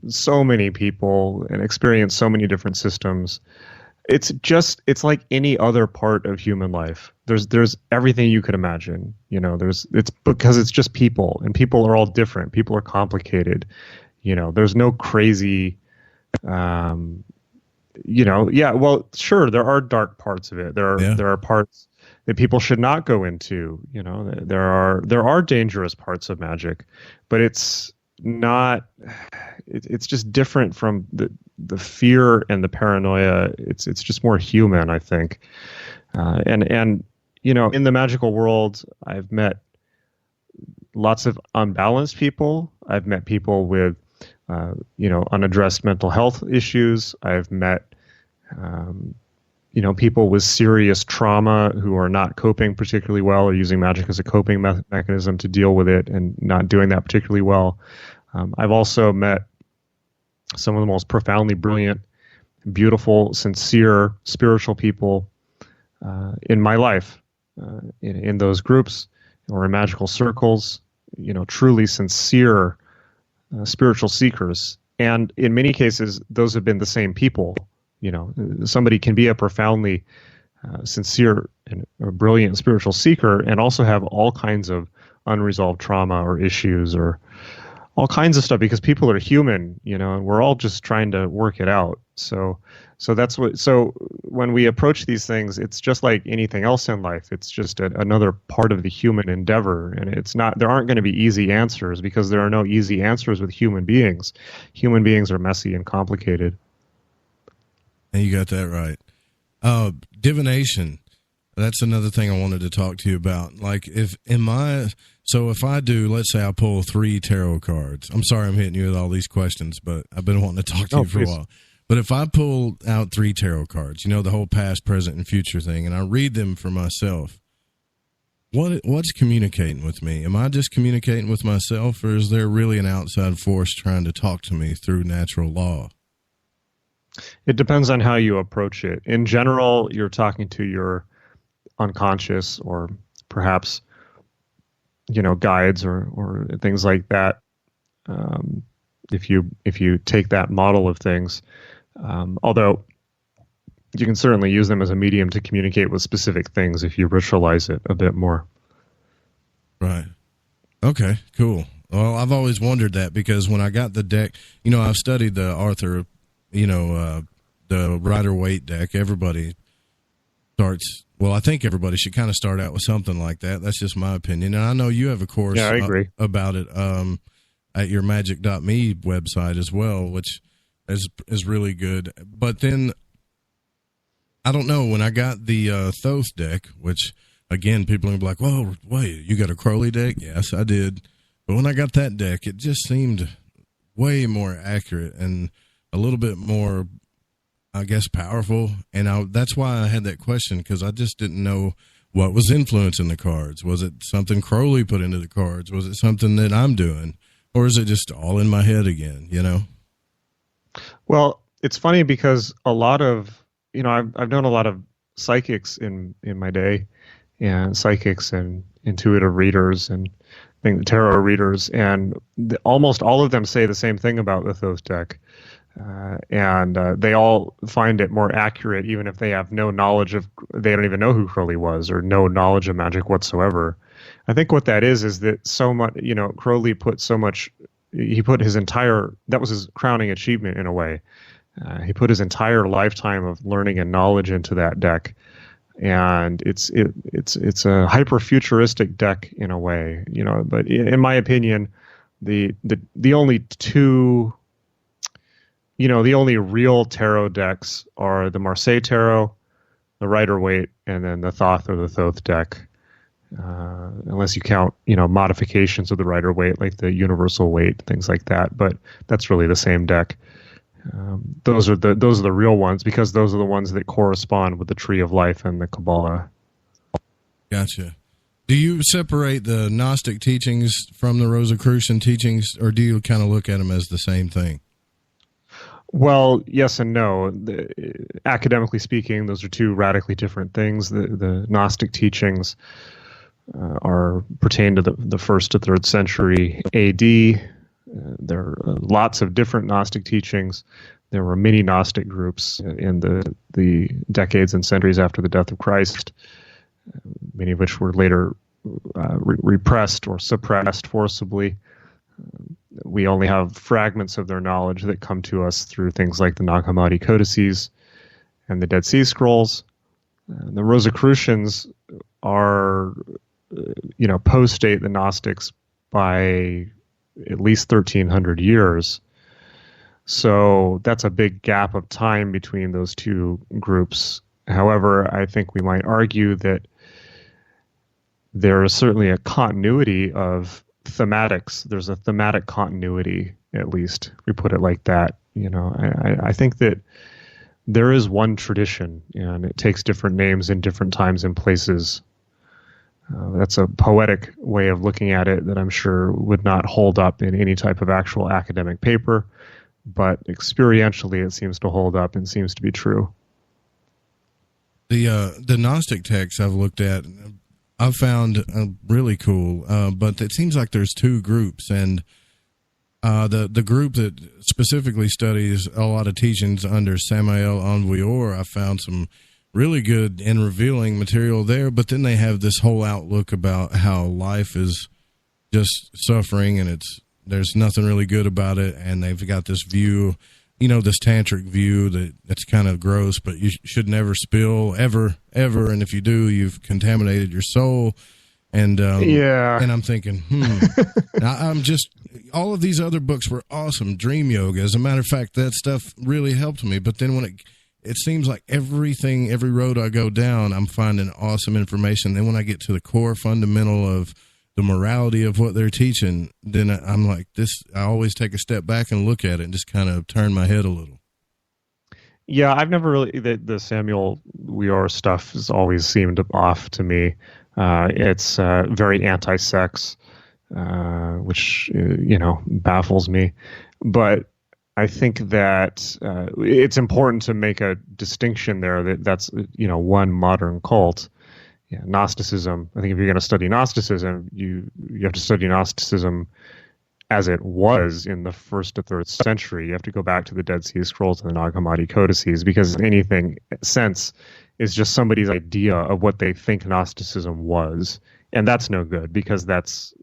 so many people and experienced so many different systems. It's like any other part of human life. There's everything you could imagine, you know, it's because it's just people, and people are all different. People are complicated. You know, there's no crazy, you know, yeah, well, sure, there are dark parts of it. There are parts that people should not go into. You know, there are dangerous parts of magic, but it's not. It's just different from the fear and the paranoia. It's just more human, I think. And you know, in the magical world, I've met lots of unbalanced people. I've met people with you know, unaddressed mental health issues. I've met, you know, people with serious trauma who are not coping particularly well, or using magic as a coping mechanism to deal with it and not doing that particularly well. I've also met some of the most profoundly brilliant, beautiful, sincere, spiritual people in my life, in those groups or in magical circles, you know, truly sincere spiritual seekers. And in many cases, those have been the same people. You know, somebody can be a profoundly sincere and a brilliant spiritual seeker and also have all kinds of unresolved trauma or issues or all kinds of stuff, because people are human, you know, and we're all just trying to work it out. So when we approach these things, it's just like anything else in life. It's just another part of the human endeavor. And there aren't going to be easy answers, because there are no easy answers with human beings. Human beings are messy and complicated. And you got that right. Divination. That's another thing I wanted to talk to you about. Like if I do, let's say I pull 3 tarot cards. I'm sorry I'm hitting you with all these questions, but I've been wanting to talk to you for a while. But if I pull out 3 tarot cards, you know, the whole past, present, and future thing, and I read them for myself, what's communicating with me? Am I just communicating with myself, or is there really an outside force trying to talk to me through natural law? It depends on how you approach it. In general, you're talking to your unconscious, or perhaps, you know, guides or things like that. if you take that model of things. Although you can certainly use them as a medium to communicate with specific things if you ritualize it a bit more. Right. Okay, cool. Well, I've always wondered that because when I got the deck, I've studied the Arthur, the Rider-Waite deck. Everybody starts, well, I think everybody should kind of start out with something like that. That's just my opinion. And I know you have a course I agree. About it at your magic.me website as well, which is really good. But then, I don't know, when I got the Thoth deck, which, again, people are going to be like, whoa, wait, you got a Crowley deck? Yes, I did. But when I got that deck, it just seemed way more accurate and a little bit more, I guess, powerful. And that's why I had that question, because I just didn't know what was influencing the cards. Was it something Crowley put into the cards? Was it something that I'm doing? Or is it just all in my head again, Well, it's funny because a lot of, I've known a lot of psychics in my day, and psychics and intuitive readers and tarot readers, and almost all of them say the same thing about the Thoth deck. And they all find it more accurate, even if they have no knowledge they don't even know who Crowley was or no knowledge of magic whatsoever. I think what that is that so much, Crowley put so much, that was his crowning achievement in a way. He put his entire lifetime of learning and knowledge into that deck. And it's a hyper futuristic deck in a way, but in my opinion, the only two, the only real tarot decks are the Marseille Tarot, the Rider-Waite, and then the Thoth or the Thoth deck. Unless you count, modifications of the Rider-Waite, like the Universal Waite, things like that. But that's really the same deck. Those are the real ones, because those are the ones that correspond with the Tree of Life and the Kabbalah. Gotcha. Do you separate the Gnostic teachings from the Rosicrucian teachings, or do you kind of look at them as the same thing? Well, yes and no. Academically speaking, those are two radically different things. The Gnostic teachings pertain to the 1st to 3rd century AD. There are lots of different Gnostic teachings. There were many Gnostic groups in the decades and centuries after the death of Christ, many of which were later repressed or suppressed forcibly. We only have fragments of their knowledge that come to us through things like the Nag Hammadi codices and the Dead Sea Scrolls. The Rosicrucians are, post-date the Gnostics by at least 1,300 years. So that's a big gap of time between those two groups. However, I think we might argue that there is certainly a continuity of thematics. There's a thematic continuity, at least. We put it like that. I think that there is one tradition, and it takes different names in different times and places. That's a poetic way of looking at it that I'm sure would not hold up in any type of actual academic paper, but experientially it seems to hold up and seems to be true. The Gnostic texts I've looked at, I've found really cool, but it seems like there's two groups, and the group that specifically studies a lot of teachings under Samael Envoyeur, I found some really good and revealing material there, but then they have this whole outlook about how life is just suffering and there's nothing really good about it, and they've got this view, this tantric view that's kind of gross, but you should never spill ever, and if you do, you've contaminated your soul. And and I'm thinking, I'm just, all of these other books were awesome. Dream Yoga, as a matter of fact, that stuff really helped me, but then when it seems like every road I go down, I'm finding awesome information. Then when I get to the core fundamental of the morality of what they're teaching, then I'm like I always take a step back and look at it and just kind of turn my head a little. Yeah, I've never really, the Samuel Weor stuff has always seemed off to me. It's very anti-sex, which, baffles me. But I think that it's important to make a distinction there that's one modern cult. Yeah, Gnosticism. I think if you're going to study Gnosticism, you have to study Gnosticism as it was in the 1st to 3rd century. You have to go back to the Dead Sea Scrolls and the Nag Hammadi codices, because anything since is just somebody's idea of what they think Gnosticism was, and that's no good, because that's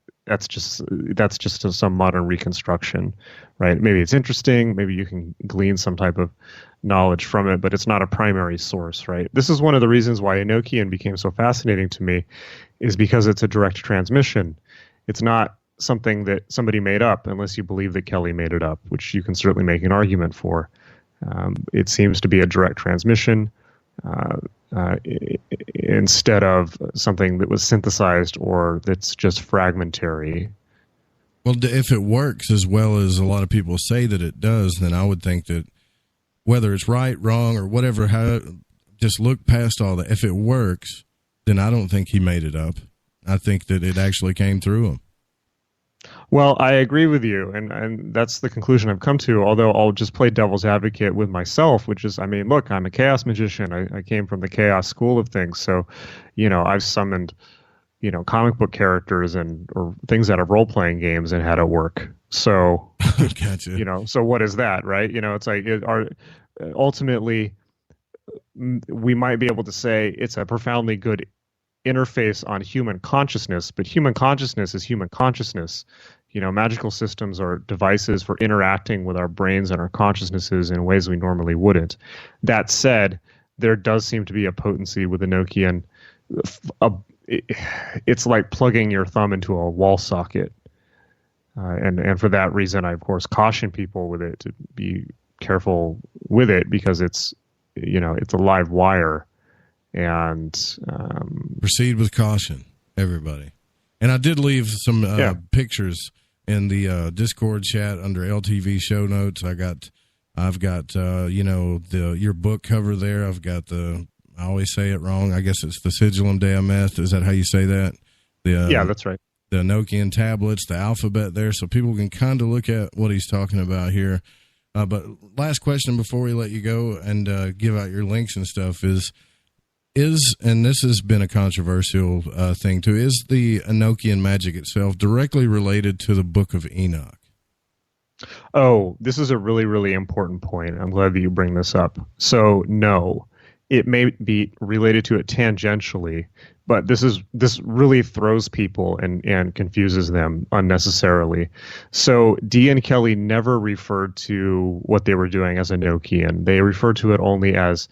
just some modern reconstruction, right? Maybe it's interesting, maybe you can glean some type of knowledge from it, but it's not a primary source, right? This is one of the reasons why Enochian became so fascinating to me, is because it's a direct transmission. It's not something that somebody made up, unless you believe that Kelly made it up, which you can certainly make an argument for. It seems to be a direct transmission instead of something that was synthesized or that's just fragmentary. Well, if it works as well as a lot of people say that it does, then I would think that whether it's right, wrong, or whatever, just look past all that. If it works, then I don't think he made it up. I think that it actually came through him. Well, I agree with you, and that's the conclusion I've come to, although I'll just play devil's advocate with myself, which is, I mean, look, I'm a chaos magician. I came from the chaos school of things, so, I've summoned, comic book characters or things out of role-playing games and had it work. So, gotcha. So what is that, right? It's like, ultimately, we might be able to say it's a profoundly good interface on human consciousness, but human consciousness is human consciousness. Magical systems are devices for interacting with our brains and our consciousnesses in ways we normally wouldn't. That said, there does seem to be a potency with Enochian. It's like plugging your thumb into a wall socket. And for that reason, I, of course, caution people with it to be careful with it, because it's a live wire. And proceed with caution, everybody. And I did leave some pictures in the Discord chat under LTV show notes. I've got your book cover there. I've got I always say it wrong. I guess it's the Sigillum de Ameth. Is that how you say that? Yeah, that's right. The Enochian tablets, the alphabet there, so people can kind of look at what he's talking about here. But last question before we let you go and give out your links and stuff is, and this has been a controversial thing too, is the Enochian magic itself directly related to the Book of Enoch? Oh, this is a really, really important point. I'm glad that you bring this up. So, no, it may be related to it tangentially, but this really throws people and confuses them unnecessarily. So, Dee and Kelly never referred to what they were doing as Enochian. They referred to it only as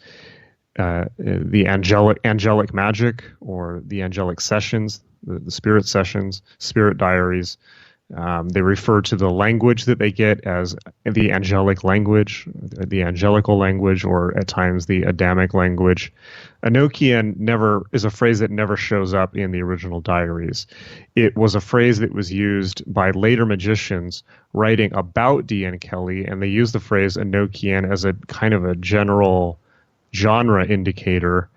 the angelic magic, or the angelic sessions, the spirit sessions, spirit diaries. They refer to the language that they get as the angelic language, the angelical language, or at times the Adamic language. Enochian is a phrase that never shows up in the original diaries. It was a phrase that was used by later magicians writing about Dee and Kelly, and they used the phrase Enochian as a kind of a general genre indicator,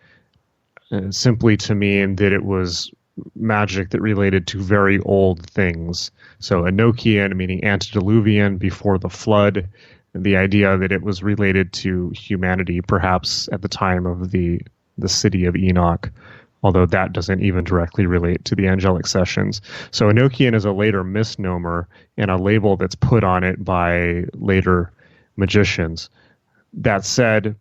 simply to mean that it was magic that related to very old things. So Enochian meaning antediluvian, before the flood, and the idea that it was related to humanity, perhaps at the time of the city of Enoch, although that doesn't even directly relate to the angelic sessions. So Enochian is a later misnomer and a label that's put on it by later magicians. That said,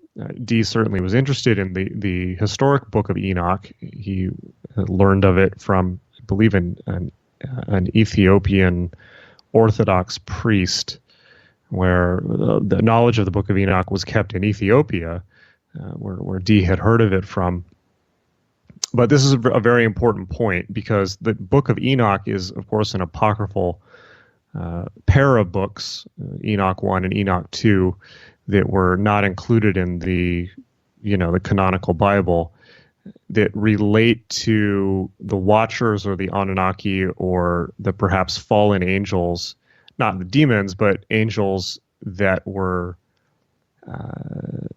Dee certainly was interested in the historic Book of Enoch. He learned of it from, I believe, an Ethiopian Orthodox priest, where the knowledge of the Book of Enoch was kept in Ethiopia, where Dee had heard of it from. But this is a very important point, because the Book of Enoch is, of course, an apocryphal pair of books, Enoch 1 and Enoch 2, that were not included in the canonical Bible, that relate to the Watchers or the Anunnaki or the perhaps fallen angels, not the demons, but angels that were,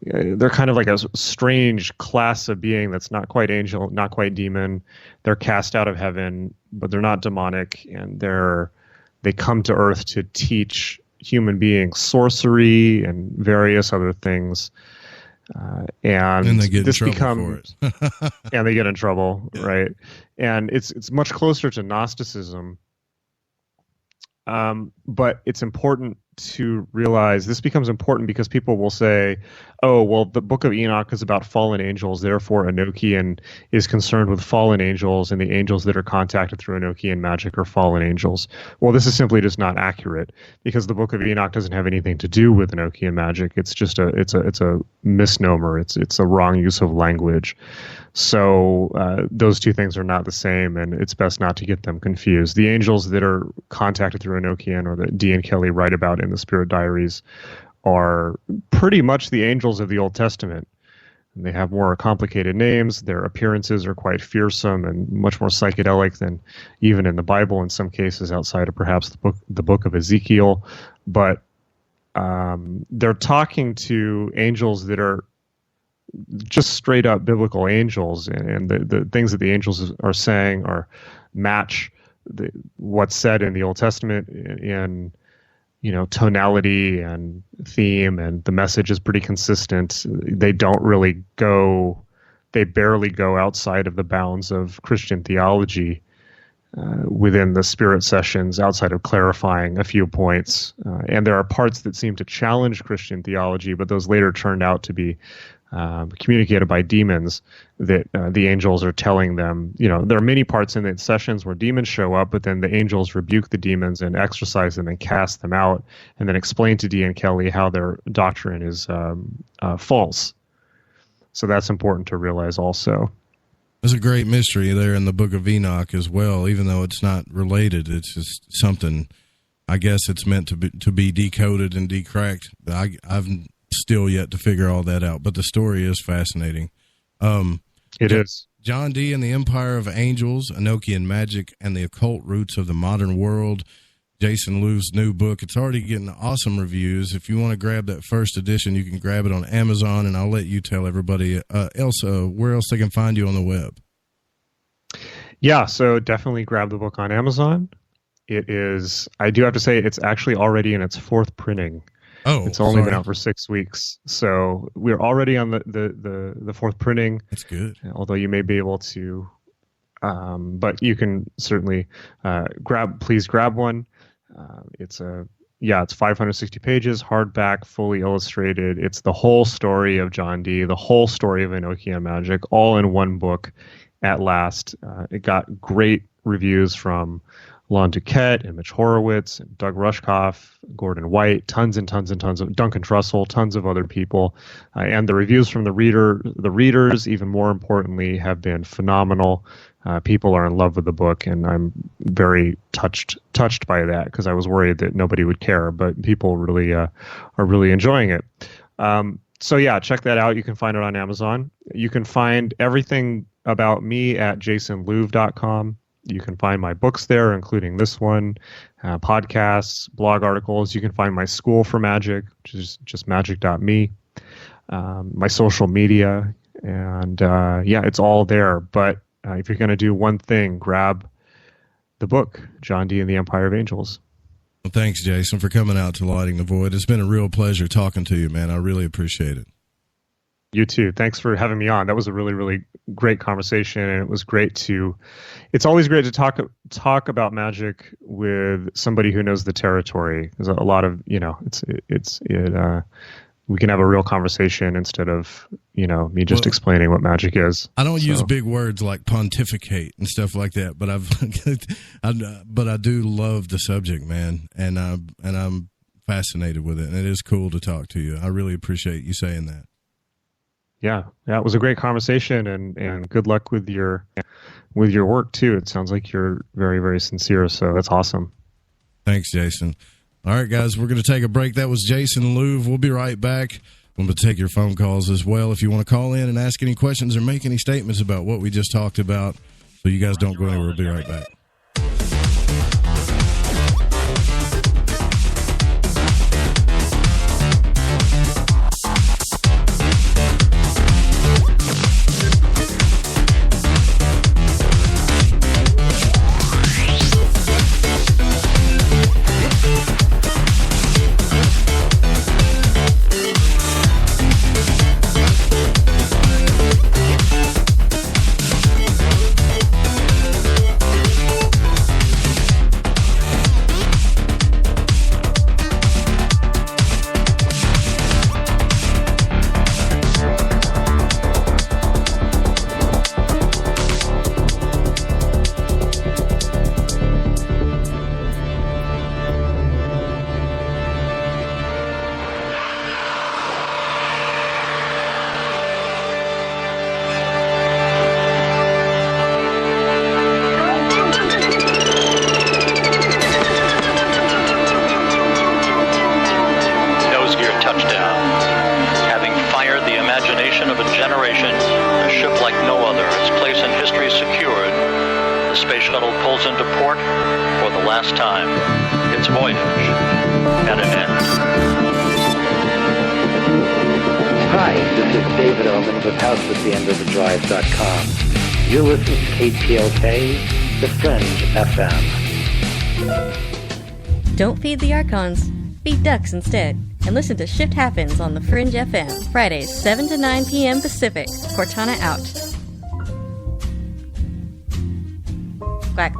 they're kind of like a strange class of being that's not quite angel, not quite demon. They're cast out of heaven, but they're not demonic, and they come to Earth to teach human beings sorcery and various other things, and they get this in trouble for it. And they get in trouble, right? And it's much closer to Gnosticism But it's important to realize this becomes important because people will say, oh, well, the book of Enoch is about fallen angels, therefore Enochian is concerned with fallen angels, and the angels that are contacted through Enochian magic are fallen angels. Well, this is simply just not accurate, because the book of Enoch doesn't have anything to do with Enochian magic. It's just it's a misnomer. It's a wrong use of language. So those two things are not the same, and it's best not to get them confused. The angels that are contacted through Enochian, or that Dee and Kelly write about in the Spirit Diaries, are pretty much the angels of the Old Testament. And they have more complicated names. Their appearances are quite fearsome and much more psychedelic than even in the Bible in some cases, outside of perhaps the book of Ezekiel. But they're talking to angels that are just straight up biblical angels, and the things that the angels are saying match what's said in the Old Testament in tonality and theme, and the message is pretty consistent. They barely go outside of the bounds of Christian theology within the spirit sessions, outside of clarifying a few points. And there are parts that seem to challenge Christian theology, but those later turned out to be communicated by demons that the angels are telling them. There are many parts in the sessions where demons show up, but then the angels rebuke the demons and exorcise them and cast them out, and then explain to Dee and Kelly how their doctrine is false. So that's important to realize also. There's a great mystery there in the book of Enoch as well, even though it's not related. It's just something, I guess it's meant to be decoded and decracked. I've still yet to figure all that out, but the story is fascinating. It is. John Dee and the Empire of Angels, Enochian Magic, and the Occult Roots of the Modern World. Jason Louv's new book. It's already getting awesome reviews. If you want to grab that first edition, you can grab it on Amazon, and I'll let you tell everybody else where else they can find you on the web. Yeah, so definitely grab the book on Amazon. It is, I do have to say, it's actually already in its fourth printing. Oh, it's only been out for 6 weeks, so we're already on the fourth printing. That's good. Although you may be able to, but you can certainly please grab one. It's 560 pages, hardback, fully illustrated. It's the whole story of John Dee, the whole story of Enochian Magic, all in one book. At last, it got great reviews from Lon Duquette and Mitch Horowitz and Doug Rushkoff, Gordon White, tons and tons and tons of Duncan Trussell, tons of other people, and the reviews from the readers, even more importantly, have been phenomenal. People are in love with the book, and I'm very touched by that, because I was worried that nobody would care, but people really are really enjoying it. So yeah, check that out. You can find it on Amazon. You can find everything about me at jasonlouv.com. You can find my books there, including this one, podcasts, blog articles. You can find my school for magic, which is just magic.me, my social media, and it's all there. But if you're going to do one thing, grab the book, John Dee and the Empire of Angels. Well, thanks, Jason, for coming out to Lighting the Void. It's been a real pleasure talking to you, man. I really appreciate it. You too. Thanks for having me on. That was a really, really great conversation, and it was great it's always great to talk about magic with somebody who knows the territory. There's a lot of, we can have a real conversation instead of, me just explaining what magic is. I don't use big words like pontificate and stuff like that, but but I do love the subject, man. And I'm fascinated with it. And it is cool to talk to you. I really appreciate you saying that. Yeah, it was a great conversation, and good luck with your work too. It sounds like you're very, very sincere, so that's awesome. Thanks, Jason. All right, guys, we're going to take a break. That was Jason Louv. We'll be right back. We're going to take your phone calls as well if you want to call in and ask any questions or make any statements about what we just talked about. So you guys don't go anywhere. We'll be right back. shuttle pulls into port for the last time. Its voyage at an end. Hi, this is David Oman with HouseAtTheEndOfTheDrive.com. You're listening to KTLK, The Fringe FM. Don't feed the Archons. Feed ducks instead. And listen to Shift Happens on The Fringe FM. Fridays, 7 to 9 p.m. Pacific. Cortana out. Quack.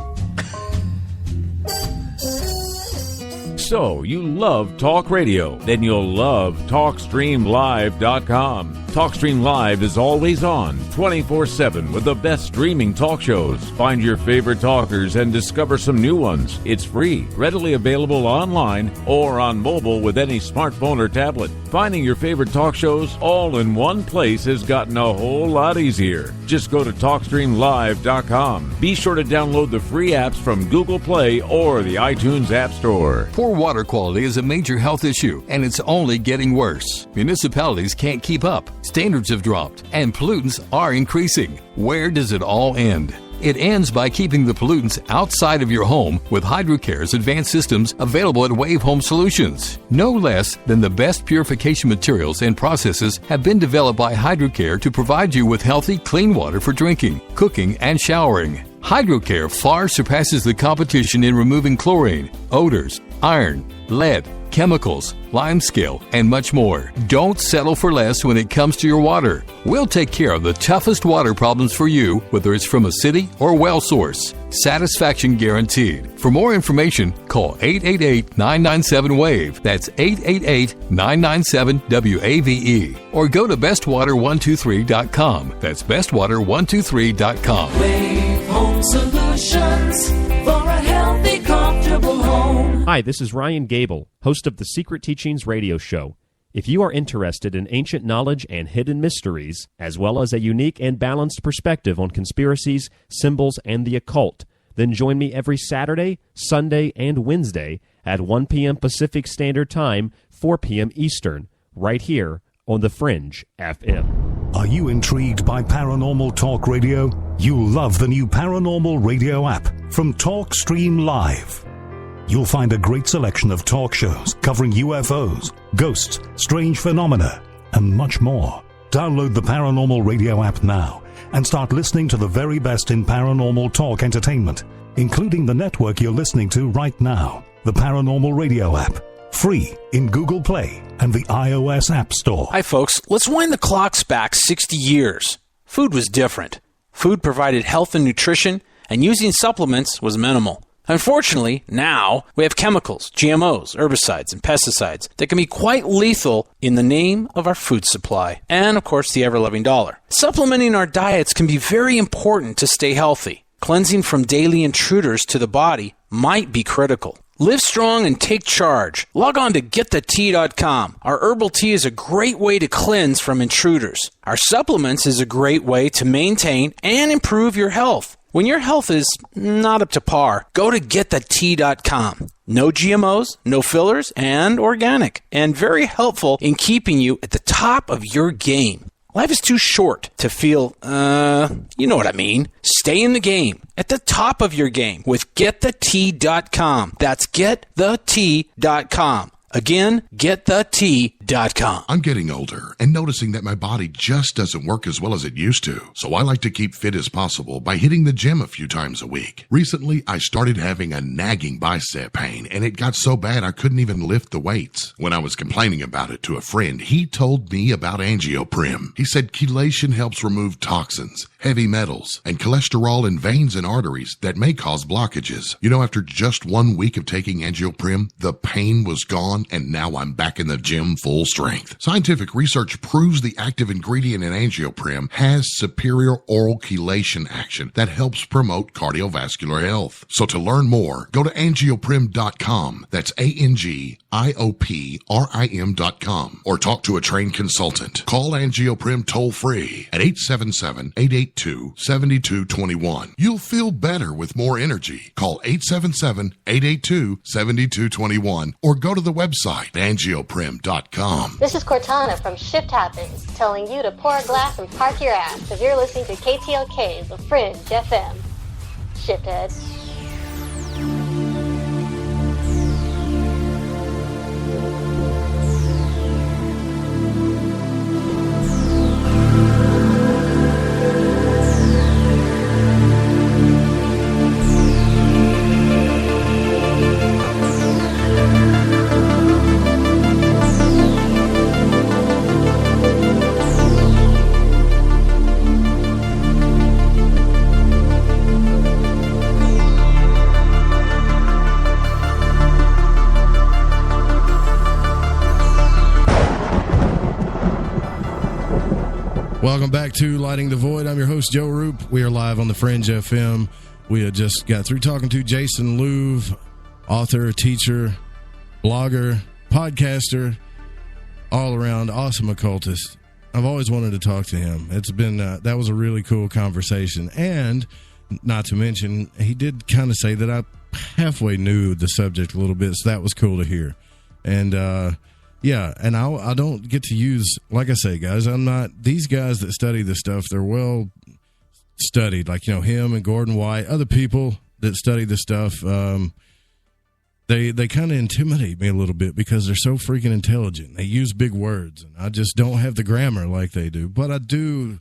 So, you love talk radio? Then you'll love TalkStreamLive.com. TalkStream Live is always on, 24/7, with the best streaming talk shows. Find your favorite talkers and discover some new ones. It's free, readily available online or on mobile with any smartphone or tablet. Finding your favorite talk shows all in one place has gotten a whole lot easier. Just go to TalkStreamLive.com. Be sure to download the free apps from Google Play or the iTunes App Store. Poor water quality is a major health issue, and it's only getting worse. Municipalities can't keep up. Standards have dropped, and pollutants are increasing. Where does it all end? It ends by keeping the pollutants outside of your home with HydroCare's advanced systems available at Wave Home Solutions. No less than the best purification materials and processes have been developed by HydroCare to provide you with healthy, clean water for drinking, cooking, and showering. HydroCare far surpasses the competition in removing chlorine, odors, iron, lead, chemicals, limescale, and much more. Don't settle for less when it comes to your water. We'll take care of the toughest water problems for you, whether it's from a city or well source. Satisfaction guaranteed. For more information, call 888-997-WAVE. That's 888-997-WAVE. Or go to bestwater123.com. That's bestwater123.com. Wave Home Solutions for a healthy, comfortable home. Hi, this is Ryan Gable, host of the Secret Teachings radio show. If you are interested in ancient knowledge and hidden mysteries, as well as a unique and balanced perspective on conspiracies, symbols, and the occult, then join me every Saturday, Sunday, and Wednesday at 1 p.m. Pacific Standard Time, 4 p.m. Eastern, right here on The Fringe FM. Are you intrigued by paranormal talk radio? You'll love the new paranormal radio app from TalkStream Live. You'll find a great selection of talk shows covering UFOs, ghosts, strange phenomena, and much more. Download the Paranormal Radio app now and start listening to the very best in paranormal talk entertainment, including the network you're listening to right now. The Paranormal Radio app, free in Google Play and the iOS App Store. Hi, folks. Let's wind the clocks back 60 years. Food was different. Food provided health and nutrition, and using supplements was minimal. Unfortunately, now we have chemicals, GMOs, herbicides, and pesticides that can be quite lethal in the name of our food supply and, of course, the ever-loving dollar. Supplementing our diets can be very important to stay healthy. Cleansing from daily intruders to the body might be critical. Live strong and take charge. Log on to GetTheTea.com. Our herbal tea is a great way to cleanse from intruders. Our supplements is a great way to maintain and improve your health. When your health is not up to par, go to GetTheTea.com. No GMOs, no fillers, and organic. And very helpful in keeping you at the top of your game. Life is too short to feel, you know what I mean. Stay in the game, at the top of your game with GetTheTea.com. That's GetTheTea.com. Again, GetTheTea.com. I'm getting older and noticing that my body just doesn't work as well as it used to. So I like to keep fit as possible by hitting the gym a few times a week. Recently, I started having a nagging bicep pain, and it got so bad I couldn't even lift the weights. When I was complaining about it to a friend, he told me about Angioprim. He said chelation helps remove toxins, heavy metals, and cholesterol in veins and arteries that may cause blockages. You know, after just 1 week of taking Angioprim, the pain was gone, and now I'm back in the gym full strength. Scientific research proves the active ingredient in Angioprim has superior oral chelation action that helps promote cardiovascular health. So to learn more, go to Angioprim.com. That's ANGIOPRIM.com. Or talk to a trained consultant. Call Angioprim toll-free at 877-882-7221. You'll feel better with more energy. Call 877-882-7221 or go to the website Angioprim.com. This is Cortana from Shift Happens, telling you to pour a glass and park your ass if you're listening to KTLK, The Fringe FM. shithead. Welcome back to Lighting the Void. I'm your host, Joe Rupe. We are live on the Fringe FM. We had just got through talking to Jason Louv, author, teacher, blogger, podcaster, all around awesome occultist. I've always wanted to talk to him. It's been that was a really cool conversation. And not to mention, he did kind of say that I halfway knew the subject a little bit, so that was cool to hear. And yeah, and I don't get to use, like I say, guys, I'm not, these guys that study this stuff, they're well studied, like, you know, him and Gordon White, other people that study this stuff, they kind of intimidate me a little bit because they're so freaking intelligent. They use big words, and I just don't have the grammar like they do. But I do,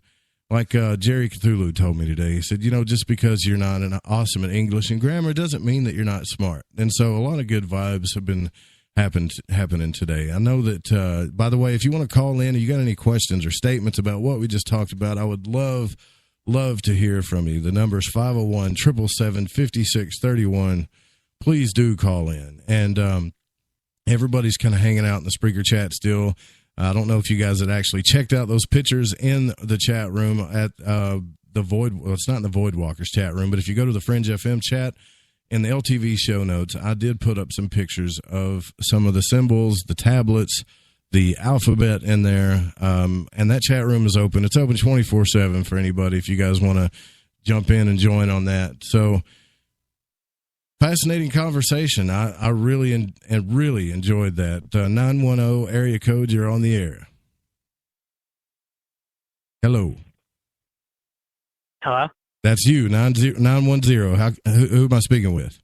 like Jerry Cthulhu told me today, he said, you know, just because you're not awesome at English and grammar doesn't mean that you're not smart. And so a lot of good vibes have been happening today. I know that, by the way, if you want to call in or you got any questions or statements about what we just talked about, I would love to hear from you. The number is 501-777-5631. Please do call in. And everybody's kind of hanging out in the Spreaker chat still. I don't know if you guys had actually checked out those pictures in the chat room at the Void. Well, it's not in the Void Walkers chat room, but if you go to the Fringe FM chat, in the LTV show notes, I did put up some pictures of some of the symbols, the tablets, the alphabet in there, and that chat room is open. It's open 24/7 for anybody if you guys want to jump in and join on that. So, fascinating conversation. I really enjoyed that. 910 area code, you're on the air. Hello. Hello? That's you, 910. Who am I speaking with?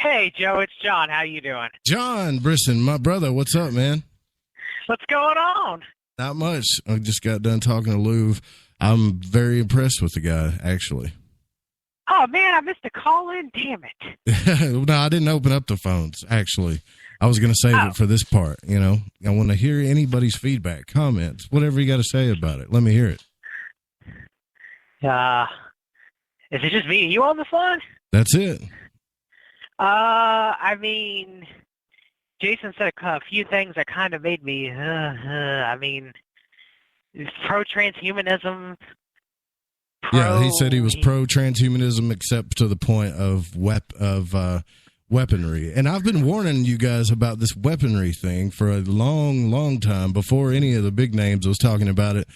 Hey, Joe, it's John. How you doing? John Brisson, my brother. What's up, man? What's going on? Not much. I just got done talking to Louv. I'm very impressed with the guy, actually. Oh, man, I missed a call in. Damn it. No, I didn't open up the phones, actually. I was going to save it for this part, you know. I want to hear anybody's feedback, comments, whatever you got to say about it. Let me hear it. Is it just me and you on the phone? That's it. I mean, Jason said a few things that kind of made me, I mean, pro-transhumanism. Yeah, he said he was pro-transhumanism except to the point of weaponry. And I've been warning you guys about this weaponry thing for a long, long time before any of the big names was talking about it.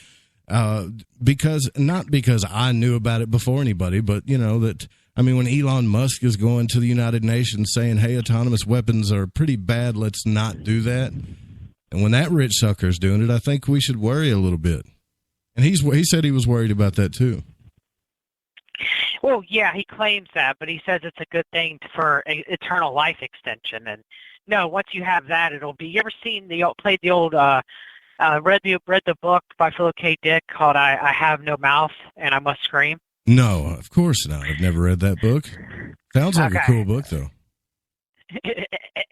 Not because I knew about it before anybody, but, you know, that, I mean, when Elon Musk is going to the United Nations saying, hey, autonomous weapons are pretty bad, let's not do that. And when that rich sucker's doing it, I think we should worry a little bit. And he said he was worried about that too. Well, yeah, he claims that, but he says it's a good thing for eternal life extension. And no, once you have that, it'll be, you ever played the old, read the book by Philip K. Dick called I Have No Mouth and I Must Scream? No, of course not. I've never read that book. Sounds like a cool book, though.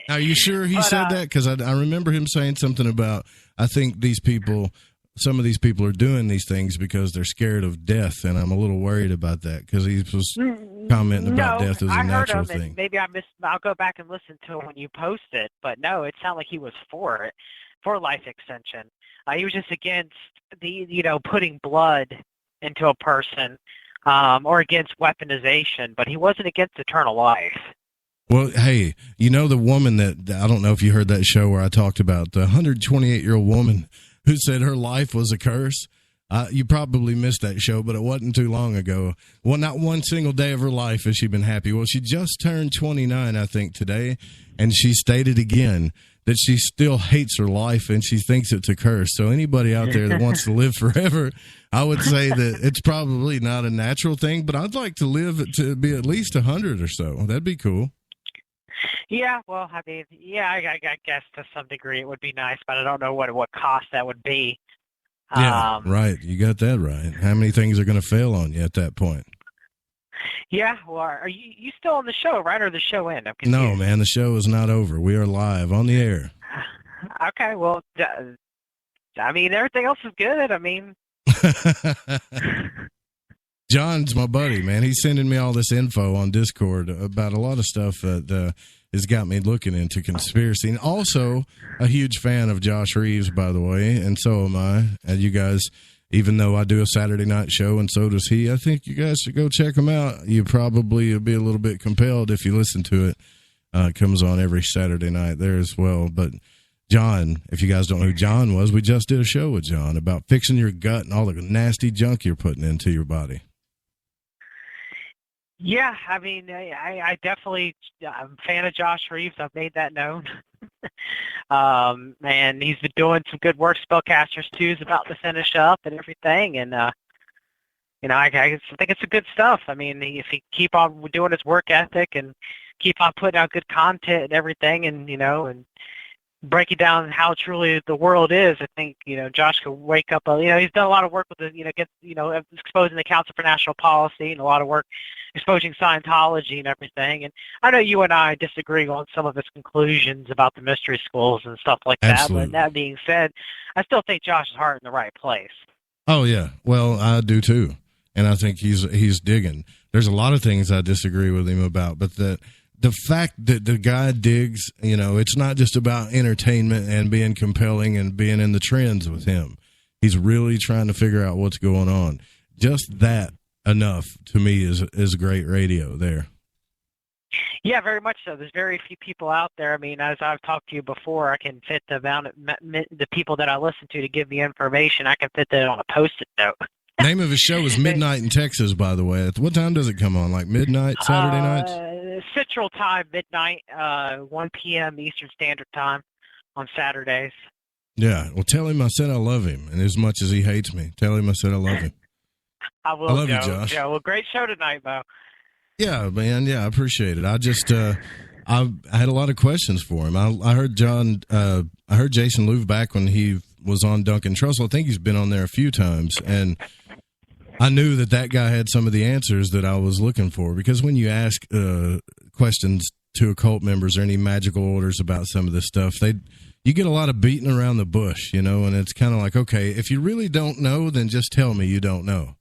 Are you sure he said that? Because I remember him saying something about, I think some of these people are doing these things because they're scared of death, and I'm a little worried about that because he was commenting about death as a natural thing. And maybe I'll go back and listen to it when you post it, but no, it sounded like he was for it. For life extension. He was just against putting blood into a person or against weaponization, but he wasn't against eternal life. Well, hey, you know the woman that, I don't know if you heard that show where I talked about the 128-year-old woman who said her life was a curse. You probably missed that show, but it wasn't too long ago. Well, not one single day of her life has she been happy. Well, she just turned 29, I think, today, and she stated again that she still hates her life and she thinks it's a curse. So anybody out there that wants to live forever, I would say that it's probably not a natural thing, but I'd like to live to be at least 100 or so. That'd be cool. Yeah, well, I mean, yeah, I guess to some degree it would be nice, but I don't know what cost that would be. Yeah, right. You got that right. How many things are going to fail on you at that point? Yeah, well, are you still on the show, right, or the show end? I'm confused. No, man, the show is not over. We are live on the air. Okay, well, I mean, everything else is good. I mean... John's my buddy, man. He's sending me all this info on Discord about a lot of stuff that has got me looking into conspiracy. And also a huge fan of Josh Reeves, by the way, and so am I. And you guys, even though I do a Saturday night show and so does he, I think you guys should go check him out. You probably will be a little bit compelled if you listen to it. It comes on every Saturday night there as well. But John, if you guys don't know who John was, we just did a show with John about fixing your gut and all the nasty junk you're putting into your body. Yeah, I mean, I definitely, I'm a fan of Josh Reeves. I've made that known. And he's been doing some good work. Spellcasters 2 is about to finish up and everything. And, you know, I think it's a good stuff. I mean, if he keep on doing his work ethic and keep on putting out good content and everything and, you know, and breaking down how truly the world is, I think, you know, Josh could wake up, you know, he's done a lot of work with the, exposing the Council for National Policy and a lot of work exposing Scientology and everything. And I know you and I disagree on some of his conclusions about the mystery schools and stuff like Absolutely. that. But that being said, I still think Josh's heart in the right place. Oh, yeah. Well, I do too. And I think he's digging. There's a lot of things I disagree with him about, but the fact that the guy digs, you know, it's not just about entertainment and being compelling and being in the trends with him. He's really trying to figure out what's going on. Just that enough to me is great radio there. Yeah, very much so. There's very few people out there. I mean, as I've talked to you before, I can fit the amount of the people that I listen to give me information. I can fit that on a Post-it note. Name of his show is Midnight in Texas, by the way. What time does it come on? Like midnight, Saturday nights? Central Time, midnight, 1 p.m. Eastern Standard Time on Saturdays. Yeah. Well, tell him I said I love him, and as much as he hates me, tell him I said I love him. I will, I love Joe. you, Josh. Joe. Well, great show tonight, Bo. Yeah, man. Yeah, I appreciate it. I just, I had a lot of questions for him. I heard Jason Louv back when he was on Duncan Trussell. I think he's been on there a few times, and I knew that guy had some of the answers that I was looking for, because when you ask questions to occult members or any magical orders about some of this stuff, you get a lot of beating around the bush, you know, and it's kind of like, okay, if you really don't know, then just tell me you don't know.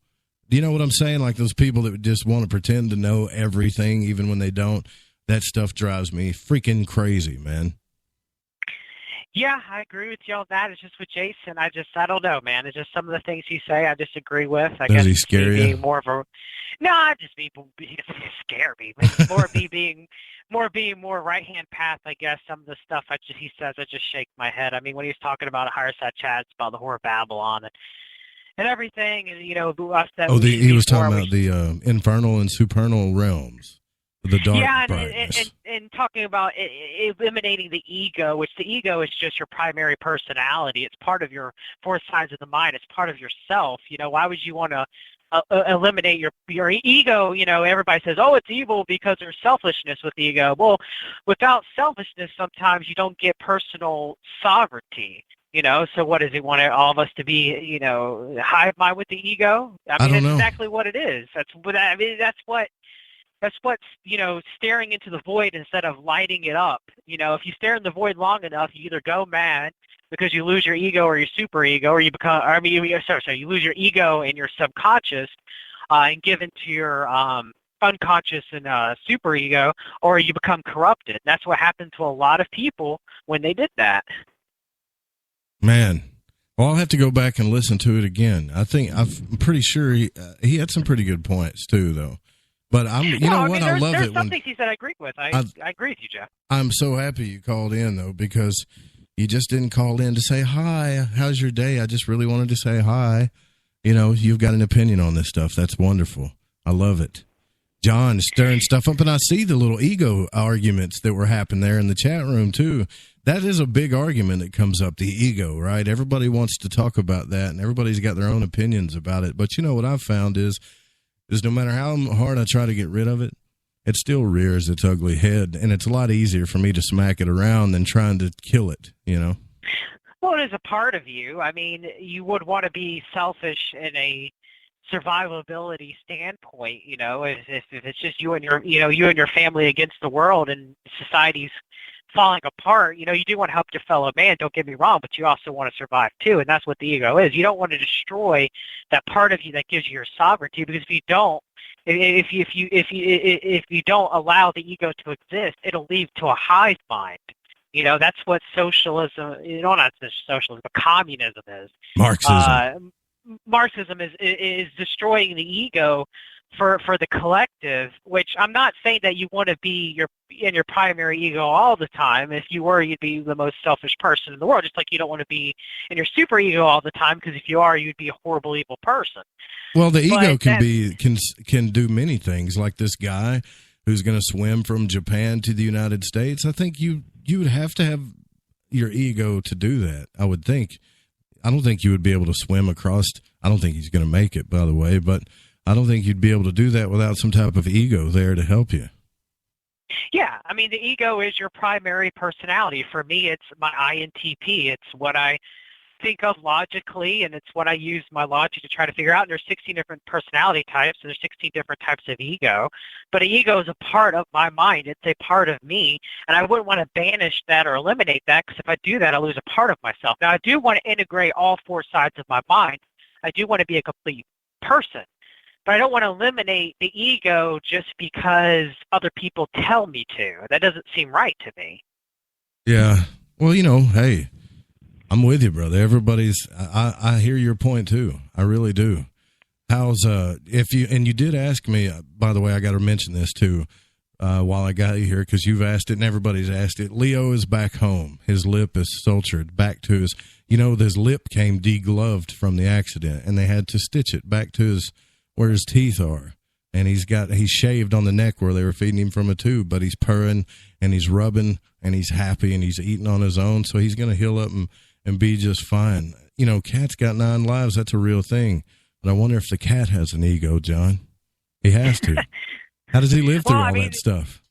Do you know what I'm saying? Like those people that just want to pretend to know everything even when they don't. That stuff drives me freaking crazy, man. Yeah, I agree with you on that. It's just with Jason, I don't know, man. It's just some of the things you say I disagree with. I guess he scare you? Being more of a, no, just be scare me. But more being more right hand path. I guess some of the stuff he says, I just shake my head. I mean, when he's talking about a higher side chats about the Whore of Babylon and everything, and you know, us that. Oh, he was talking about the infernal and supernal realms. The dark and talking about eliminating the ego, which the ego is just your primary personality. It's part of your four sides of the mind. It's part of yourself. You know, why would you want to eliminate your ego? You know, everybody says, oh, it's evil because there's selfishness with the ego. Well, without selfishness, sometimes you don't get personal sovereignty. You know, so what does he want all of us to be? You know, hive mind with the ego? I mean, that's exactly what it is. That's what's, you know, staring into the void instead of lighting it up. You know, if you stare in the void long enough, you either go mad because you lose your ego or your super ego, or you become, you lose your ego and your subconscious and give into your unconscious and super ego, or you become corrupted. That's what happened to a lot of people when they did that. Man. Well, I'll have to go back and listen to it again. I'm pretty sure he had some pretty good points too, though. But I love it. There's some things he said I agree with. I agree with you, Jeff. I'm so happy you called in, though, because you just didn't call in to say, hi, how's your day? I just really wanted to say hi. you've got an opinion on this stuff. That's wonderful. I love it. John is stirring stuff up, and I see the little ego arguments that were happening there in the chat room, too. That is a big argument that comes up, the ego, right? Everybody wants to talk about that, and everybody's got their own opinions about it. But what I've found is no matter how hard I try to get rid of it, it still rears its ugly head, and it's a lot easier for me to smack it around than trying to kill it, Well, it is a part of you. I mean, you would want to be selfish in a survivability standpoint, if it's just you and your family against the world and society's falling apart, you do want to help your fellow man, don't get me wrong, but you also want to survive too, and that's what the ego is. You don't want to destroy that part of you that gives you your sovereignty, because if you don't allow the ego to exist, it'll lead to a hive mind. That's what socialism, not socialism, but communism is. Marxism is destroying the ego for the collective, which I'm not saying that you want to be in your primary ego all the time. If you were, you'd be the most selfish person in the world, just like you don't want to be in your super ego all the time, because if you are, you'd be a horrible, evil person. Well, the ego can do many things, like this guy who's going to swim from Japan to the United States. I think you would have to have your ego to do that, I would think. I don't think you would be able to swim across. I don't think he's going to make it, by the way, but I don't think you'd be able to do that without some type of ego there to help you. Yeah, I mean, the ego is your primary personality. For me, it's my INTP. It's what I think of logically, and it's what I use my logic to try to figure out. And there's 16 different personality types, and there's 16 different types of ego. But an ego is a part of my mind. It's a part of me, and I wouldn't want to banish that or eliminate that, because if I do that, I lose a part of myself. Now, I do want to integrate all four sides of my mind. I do want to be a complete person, but I don't want to eliminate the ego just because other people tell me to. That doesn't seem right to me. Yeah. Well, hey, I'm with you, brother. I hear your point too. I really do. How's you did ask me, by the way, I got to mention this too, while I got you here, because you've asked it and everybody's asked it. Leo is back home. His lip is sutured back to his, his lip came degloved from the accident, and they had to stitch it back to where his teeth are. And he's shaved on the neck where they were feeding him from a tube, but he's purring and he's rubbing and he's happy and he's eating on his own. So he's going to heal up and be just fine. Cat's got 9 lives. That's a real thing. But I wonder if the cat has an ego, John. He has to. How does he live through all that stuff?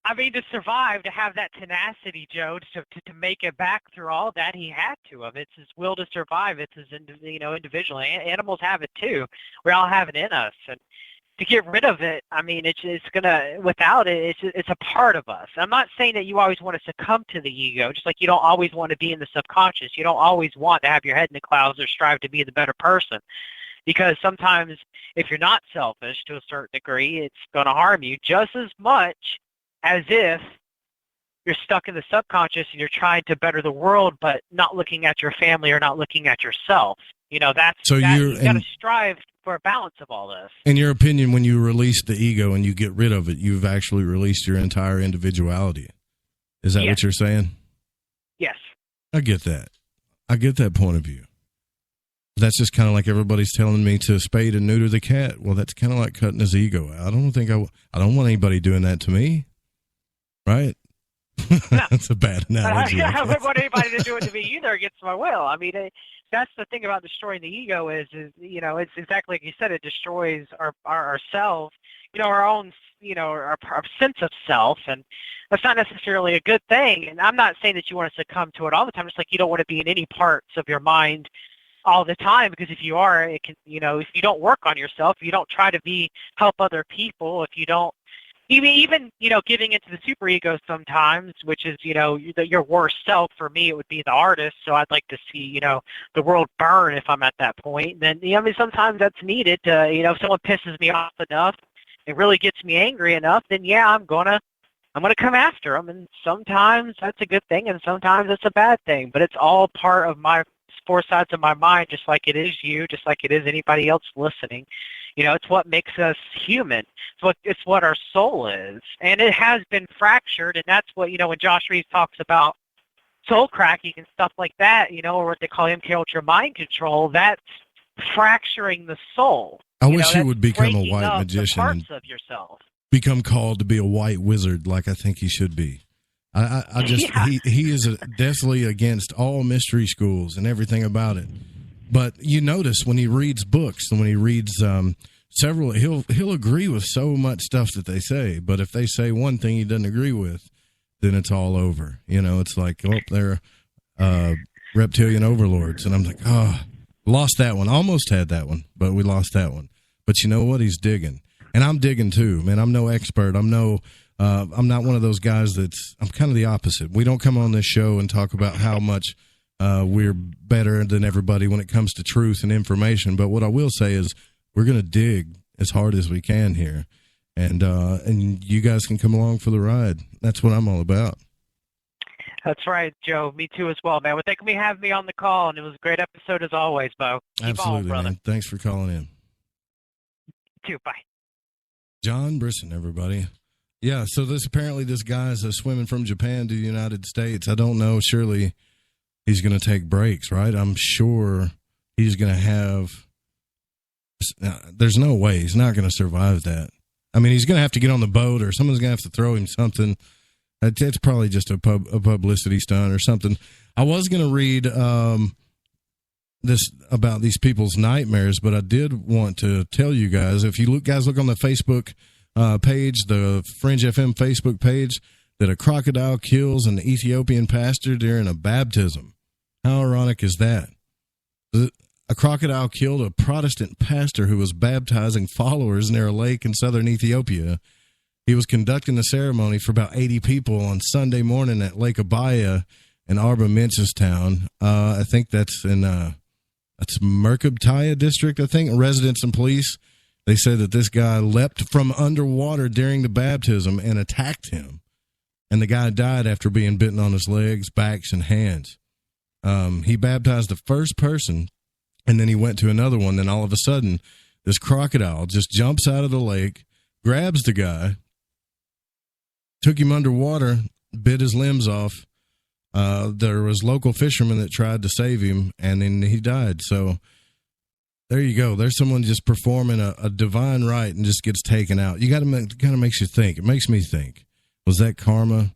I mean, to survive, to have that tenacity, Joe, to make it back through all that, he had to have. It's his will to survive. It's his, individual. Animals have it too. We all have it in us, and to get rid of it, I mean, it's gonna. Without it, it's a part of us. I'm not saying that you always want to succumb to the ego, just like you don't always want to be in the subconscious. You don't always want to have your head in the clouds or strive to be the better person. Because sometimes if you're not selfish to a certain degree, it's going to harm you just as much as if you're stuck in the subconscious and you're trying to better the world, but not looking at your family or not looking at yourself. You got to strive for a balance of all this. In your opinion, when you release the ego and you get rid of it, you've actually released your entire individuality. Is that what you're saying? Yes. I get that. I get that point of view. That's just kind of like everybody's telling me to spade and neuter the cat. Well, that's kind of like cutting his ego out. I don't want anybody doing that to me. Right? No. That's a bad analogy. I wouldn't want anybody to do it to me either against my will. I mean, that's the thing about destroying the ego is it's exactly like you said. It destroys ourselves, our own, our sense of self, and that's not necessarily a good thing. And I'm not saying that you want to succumb to it all the time. Just like you don't want to be in any parts of your mind all the time, because if you are, it can, if you don't work on yourself, if you don't try to help other people, if you don't even giving into the superego sometimes, which is your worst self. For me, it would be the artist. So I'd like to see the world burn if I'm at that point. And then sometimes that's needed to if someone pisses me off enough, it really gets me angry enough, then I'm gonna come after them. And sometimes that's a good thing, and sometimes it's a bad thing. But it's all part of my 4 sides of my mind, just like it is you, just like it is anybody else listening. It's what makes us human. It's what our soul is, and it has been fractured. And that's what when Josh Reeves talks about soul cracking and stuff like that, or what they call MK Ultra mind control. That's fracturing the soul. I wish you would become a breaking white up magician the and parts of yourself. become called to be a white wizard like I think he should be. I just he is definitely against all mystery schools and everything about it. But you notice when he reads books and when he reads several, he'll agree with so much stuff that they say. But if they say one thing he doesn't agree with, then it's all over. You know, it's like, oh, they're reptilian overlords, and I'm like, oh, lost that one. Almost had that one, but we lost that one. But you know what? He's digging, and I'm digging too, man. I'm no expert. I'm not one of those guys I'm kind of the opposite. We don't come on this show and talk about how much we're better than everybody when it comes to truth and information. But what I will say is we're going to dig as hard as we can here. And you guys can come along for the ride. That's what I'm all about. That's right, Joe. Me too as well, man. Well, thank you for having me on the call, and it was a great episode as always, Bo. Keep Absolutely, on, brother. man. Thanks for calling in. You too. Bye. John Brisson, everybody. Yeah, so this guy's swimming from Japan to the United States. I don't know. Surely he's going to take breaks, right? I'm sure he's going to have. There's no way he's not going to survive that. I mean, he's going to have to get on the boat, or someone's going to have to throw him something. It's probably just a publicity stunt or something. I was going to read this about these people's nightmares, but I did want to tell you guys, if you look on the Facebook page, the Fringe FM Facebook page, that a crocodile kills an Ethiopian pastor during a baptism. How ironic is that? A crocodile killed a Protestant pastor who was baptizing followers near a lake in southern Ethiopia. He was conducting the ceremony for about 80 people on Sunday morning at Lake Abaya in Arba Mensastown. I think that's in that's Merkabtaya district, I think. Residents and police, they said that this guy leapt from underwater during the baptism and attacked him. And the guy died after being bitten on his legs, backs, and hands. He baptized the first person, and then he went to another one. Then all of a sudden, this crocodile just jumps out of the lake, grabs the guy, took him underwater, bit his limbs off. There was local fishermen that tried to save him, and then he died. So there you go. There's someone just performing a divine rite and just gets taken out. You got to kind of makes you think. It makes me think. Was that karma?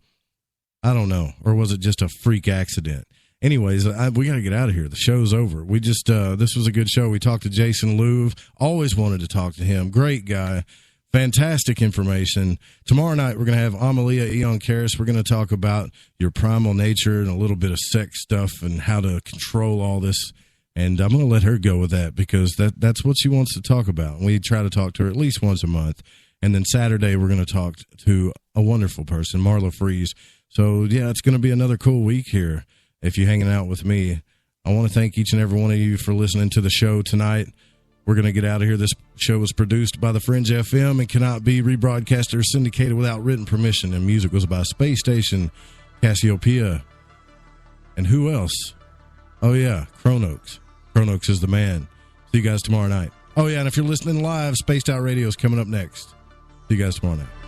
I don't know. Or was it just a freak accident? Anyways, we got to get out of here. The show's over. We just this was a good show. We talked to Jason Louv. Always wanted to talk to him. Great guy. Fantastic information. Tomorrow night, we're going to have Amalia Eon Karis. We're going to talk about your primal nature and a little bit of sex stuff and how to control all this. And I'm going to let her go with that because that's what she wants to talk about. We try to talk to her at least once a month. And then Saturday, we're going to talk to a wonderful person, Marla Fries. So, yeah, it's going to be another cool week here if you're hanging out with me. I want to thank each and every one of you for listening to the show tonight. We're going to get out of here. This show was produced by the Fringe FM and cannot be rebroadcast or syndicated without written permission. And music was by Space Station, Cassiopeia. And who else? Oh, yeah, Chronox. Chronox is the man. See you guys tomorrow night. Oh, yeah, and if you're listening live, Spaced Out Radio is coming up next. See you guys tomorrow night.